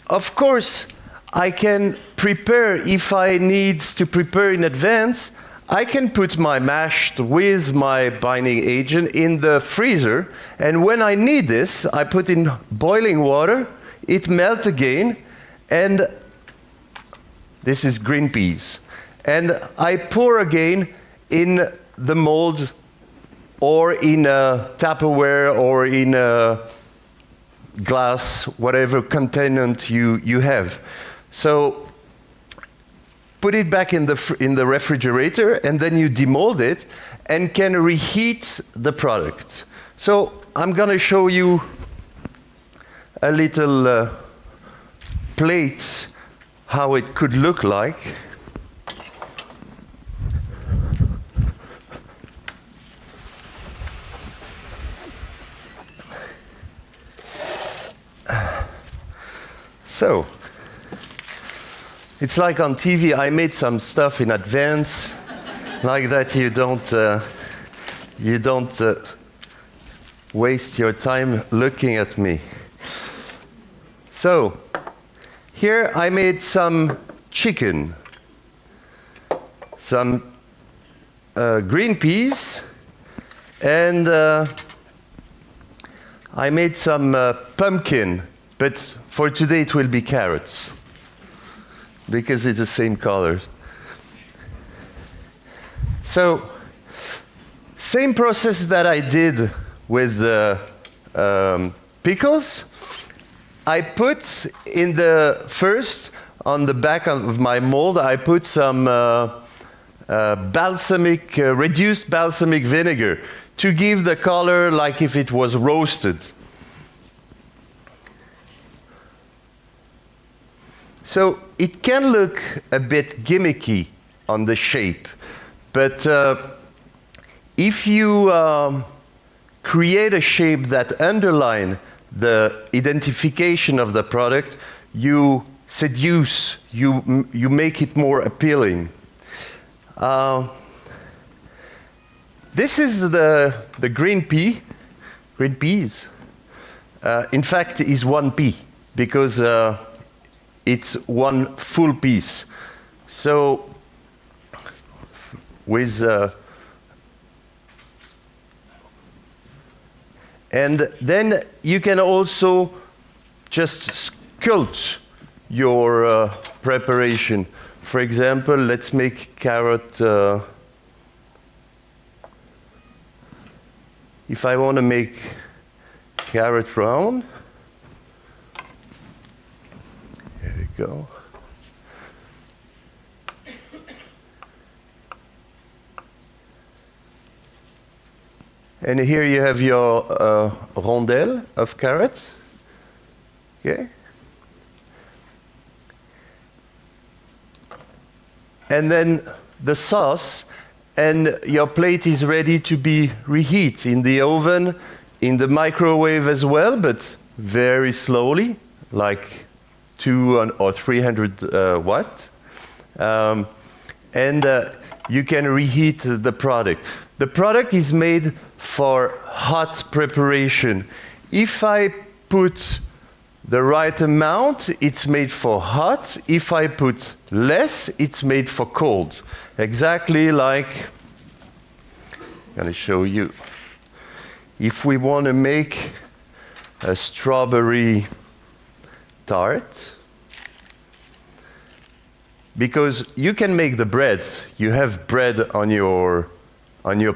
of course, I can prepare, if I need to prepare in advance, I can put my mashed with my binding agent in the freezer, and when I need this, I put in boiling water, it melts again, and this is green peas. And I pour again in the mold, or in a Tupperware, or in a glass, whatever containment you have. So put it back in the refrigerator, and then you demold it and can reheat the product. So I'm going to show you a little plate, how it could look like. So, it's like on TV, I made some stuff in advance, like that you don't waste your time looking at me. So, here I made some chicken, some green peas, and I made some pumpkin, but for today it will be carrots. because it's the same colors. So, same process that I did with pickles. I put in the first, on the back of my mold, I put some reduced balsamic vinegar to give the color like if it was roasted. So it can look a bit gimmicky on the shape, but if you create a shape that underlines the identification of the product, you seduce, you make it more appealing. This is the green peas. In fact, is one pea because it's one full piece. So with and then you can also just sculpt your preparation. For example, let's make carrot. If I want to make carrot round, here we go. And here you have your rondelle of carrots. Okay. And then the sauce, and your plate is ready to be reheated in the oven, in the microwave as well, but very slowly, like 200 or 300 watt. And you can reheat the product. The product is made for hot preparation. If I put the right amount, it's made for hot. If I put less, it's made for cold. Exactly like, I'm going to show you. If we want to make a strawberry tart, because you can make the bread, you have bread on your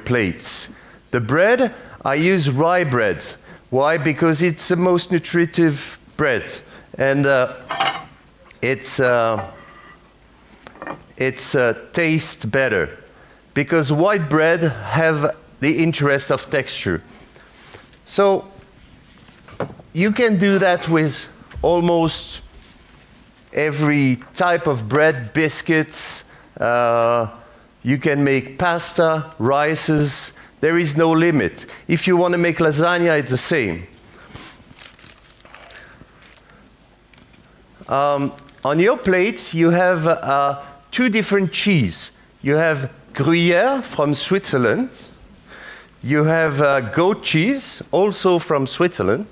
plates. The bread, I use rye bread. Why? Because it's the most nutritive bread, and it's tastes better because white bread have the interest of texture. So you can do that with almost every type of bread, biscuits. You can make pasta, rices. There is no limit. If you want to make lasagna, it's the same. On your plate, you have 2 different cheese. You have Gruyère from Switzerland. You have goat cheese, also from Switzerland.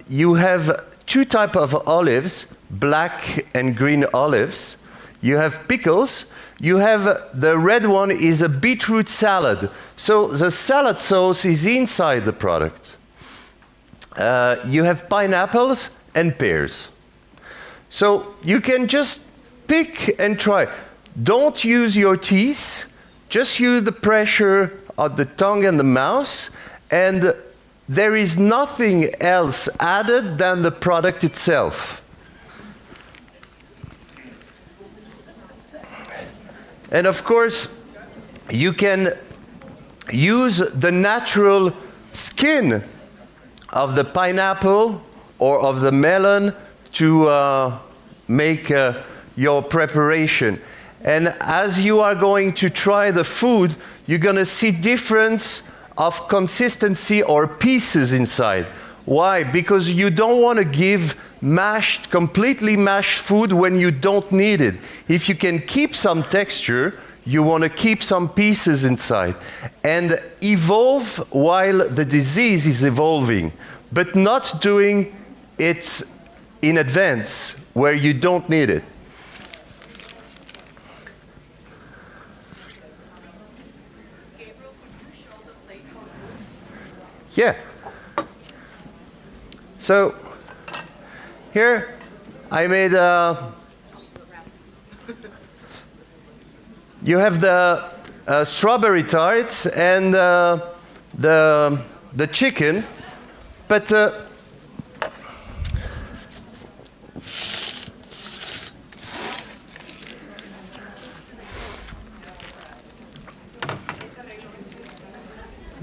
You have 2 types of olives, black and green olives. You have pickles. You have the red one is a beetroot salad. So the salad sauce is inside the product. You have pineapples and pears. So you can just pick and try. Don't use your teeth. Just use the pressure of the tongue and the mouth. And there is nothing else added than the product itself. And of course, you can use the natural skin of the pineapple or of the melon to make your preparation. And as you are going to try the food, you're going to see difference of consistency or pieces inside. Why? Because you don't want to give completely mashed food when you don't need it. If you can keep some texture, you want to keep some pieces inside and evolve while the disease is evolving, but not doing it in advance where you don't need it. Yeah. So here I made You have the strawberry tart and the chicken, but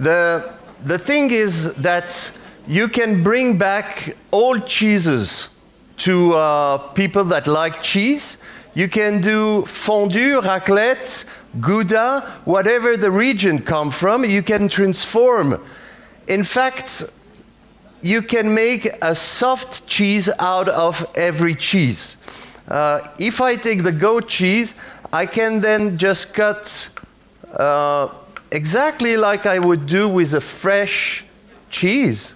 the thing is that you can bring back all cheeses to people that like cheese. You can do fondue, raclette, Gouda, whatever the region come from, you can transform. In fact, you can make a soft cheese out of every cheese. If I take the goat cheese, I can then just cut exactly like I would do with a fresh cheese.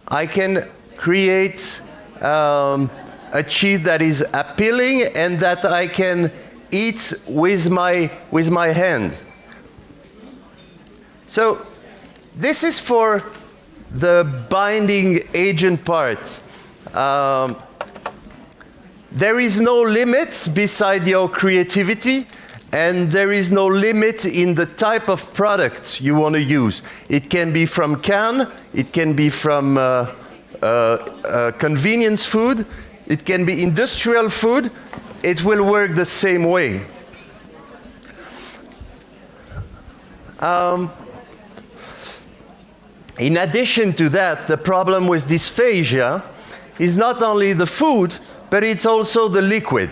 I can create a cheese that is appealing and that I can eat with my hand. So this is for the binding agent part. There is no limit beside your creativity, and there is no limit in the type of product you want to use. It can be from can, it can be from convenience food, it can be industrial food. It will work the same way. In addition to that, the problem with dysphagia is not only the food, but it's also the liquid.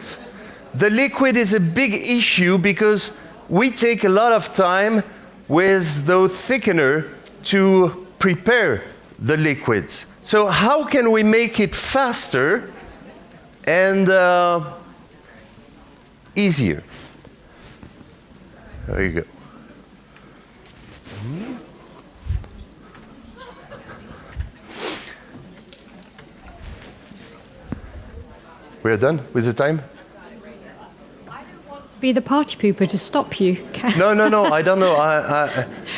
The liquid is a big issue because we take a lot of time with the thickener to prepare the liquids. So how can we make it faster and easier? There you go. We're done with the time? Be the party pooper to stop you. No, I don't know.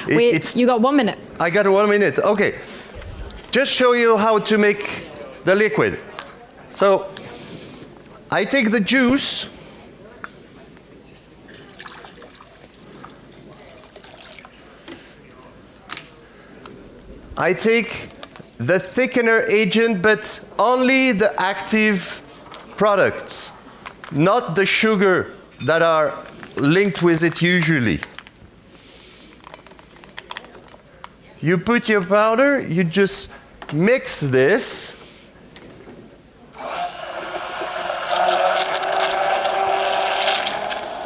You got 1 minute. I got 1 minute. Okay. Just show you how to make the liquid. So I take the juice. I take the thickener agent, but only the active products, not the sugar that are linked with it usually. You put your powder, you just mix this.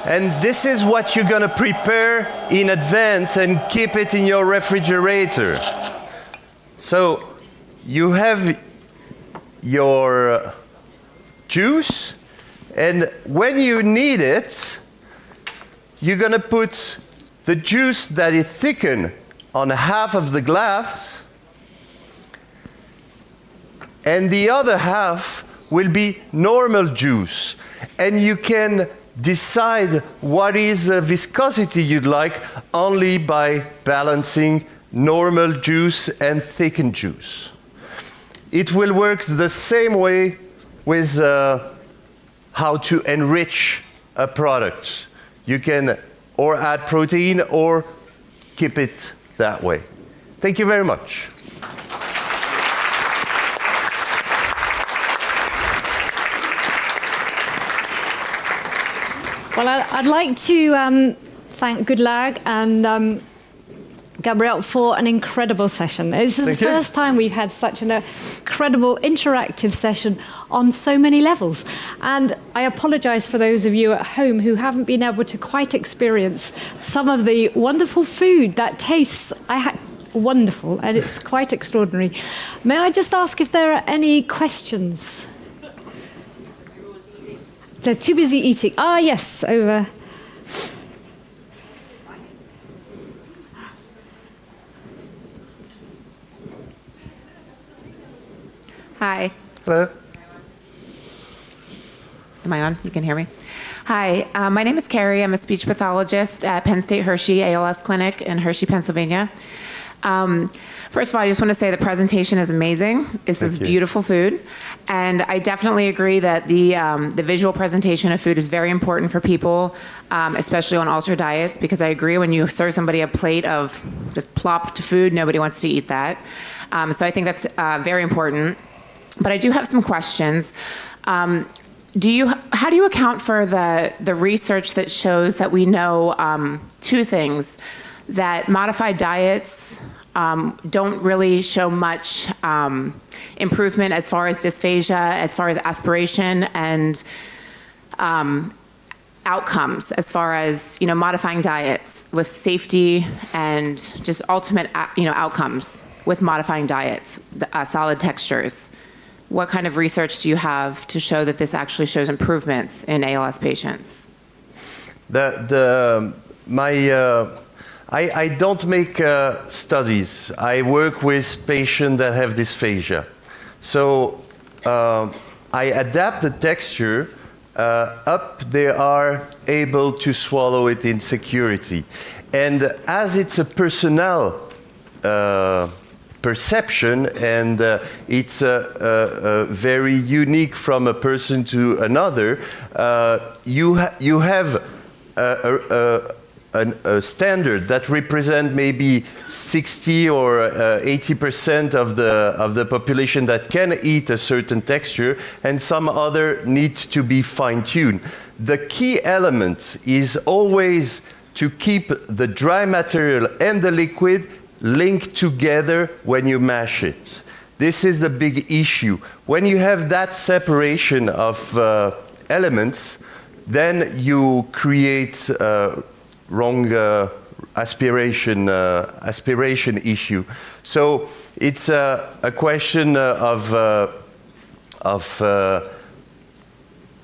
And this is what you're going to prepare in advance and keep it in your refrigerator. So you have your juice, and when you need it, you're going to put the juice that is thickened on half of the glass, and the other half will be normal juice. And you can decide what is the viscosity you'd like only by balancing normal juice and thickened juice. It will work the same way with how to enrich a product. You can or add protein or keep it that way. Thank you very much. Well, I'd like to thank Goodlag and Gabrielle for an incredible session. This is the first time we've had such an incredible interactive session on so many levels. And I apologize for those of you at home who haven't been able to quite experience some of the wonderful food that tastes wonderful, and it's quite extraordinary. May I just ask if there are any questions? They're too busy eating. Ah, yes, over. Hi. Hello. Am I on? You can hear me? Hi, my name is Carrie. I'm a speech pathologist at Penn State Hershey ALS Clinic in Hershey, Pennsylvania. First of all, I just want to say the presentation is amazing. This is beautiful food. And I definitely agree that the visual presentation of food is very important for people, especially on altered diets, because I agree when you serve somebody a plate of just plopped food, nobody wants to eat that. So I think that's very important. But I do have some questions. How do you account for the research that shows that we know two things, that modified diets don't really show much improvement as far as dysphagia, as far as aspiration, and outcomes as far as modifying diets with safety and just ultimate outcomes with modifying diets, solid textures? What kind of research do you have to show that this actually shows improvements in ALS patients? I don't make studies. I work with patients that have dysphagia. So I adapt the texture up they are able to swallow it in security. And as it's a personal perception, and it's very unique from a person to another, you have a standard that represents maybe 60 or 80% of the population that can eat a certain texture, and some other needs to be fine-tuned. The key element is always to keep the dry material and the liquid linked together when you mash it. This is the big issue. When you have that separation of elements, then you create wrong aspiration issue. So it's a question of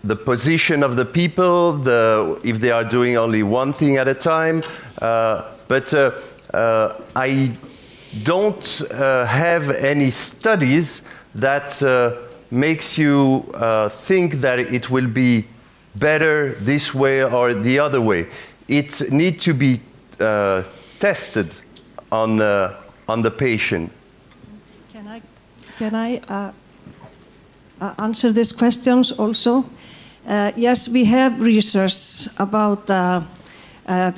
the position of the people, if they are doing only one thing at a time. But I don't have any studies that makes you think that it will be better this way or the other way. It needs to be tested on the patient. Can I answer these questions also? Yes, we have research about the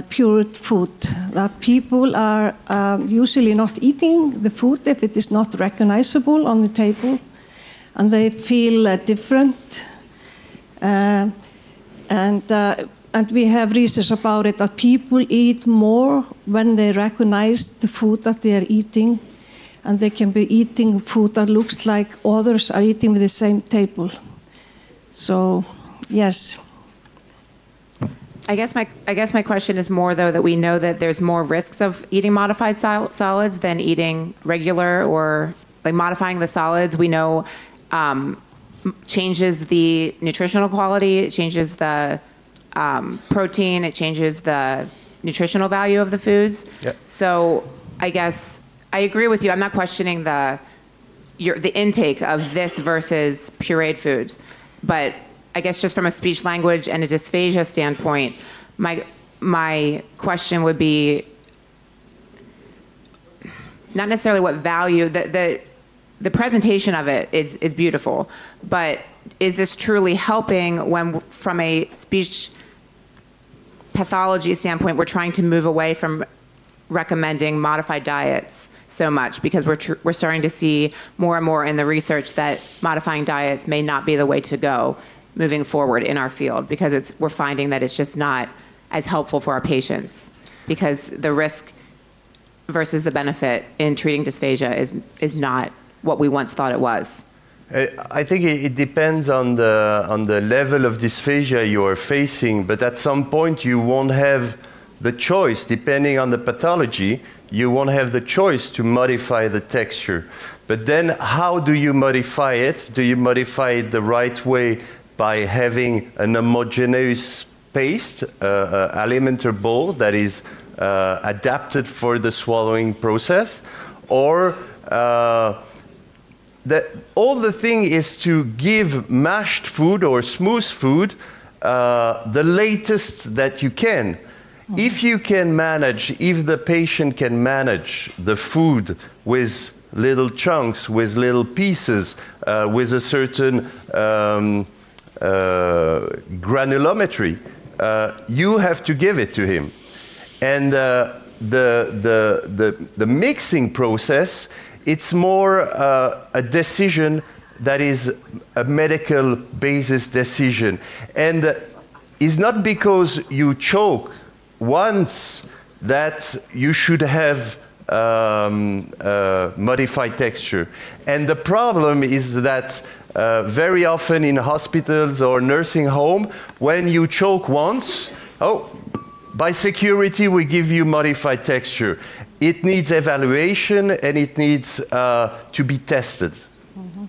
pure food, that people are usually not eating the food if it is not recognizable on the table, and they feel different. And we have research about it, that people eat more when they recognize the food that they are eating, and they can be eating food that looks like others are eating with the same table. So, yes. I guess my question is more, though, that we know that there's more risks of eating modified solids than eating regular, or like modifying the solids. We know changes the nutritional quality, it changes the protein, it changes the nutritional value of the foods. Yep. So I guess I agree with you. I'm not questioning the intake of this versus pureed foods, but I guess just from a speech language and a dysphagia standpoint, my question would be not necessarily what value, the presentation of it is beautiful, but is this truly helping when, from a speech pathology standpoint, we're trying to move away from recommending modified diets so much, because we're starting to see more and more in the research that modifying diets may not be the way to go moving forward in our field, because we're finding that it's just not as helpful for our patients, because the risk versus the benefit in treating dysphagia is not what we once thought it was. I think it depends on the level of dysphagia you are facing, but at some point you won't have the choice, depending on the pathology, you won't have the choice to modify the texture. But then how do you modify it? Do you modify it the right way by having an homogeneous paste, alimenter bowl that is adapted for the swallowing process? Or all the thing is to give mashed food or smooth food the latest that you can. If you can manage, if the patient can manage the food with little chunks, with little pieces, with a certain granulometry, you have to give it to him. And the mixing process, it's more a decision that is a medical basis decision. And it's not because you choke once that you should have modified texture. And the problem is that very often in hospitals or nursing home, when you choke once, by security we give you modified texture. It needs evaluation and it needs to be tested. Mm-hmm.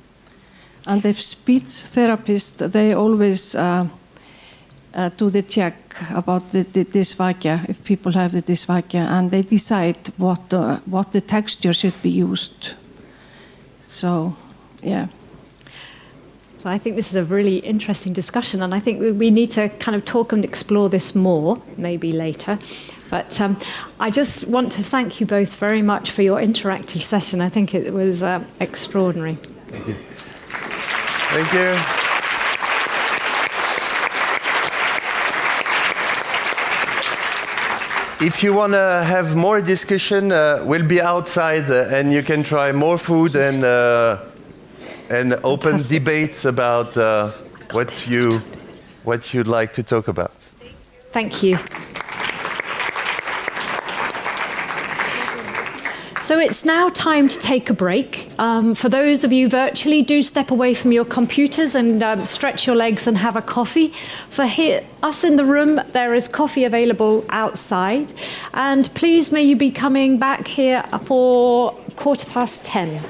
And the speech therapist, they always do the check about the dysphagia, if people have the dysphagia, and they decide what the texture should be used. So, yeah. So I think this is a really interesting discussion, and I think we need to kind of talk and explore this more, maybe later. But I just want to thank you both very much for your interactive session. I think it was extraordinary. Thank you. Thank you. If you want to have more discussion, we'll be outside and you can try more food and open debates about what you'd like to talk about. Thank you. So it's now time to take a break. For those of you virtually, do step away from your computers and stretch your legs and have a coffee. For us in the room, there is coffee available outside. And please may you be coming back here for 10:15.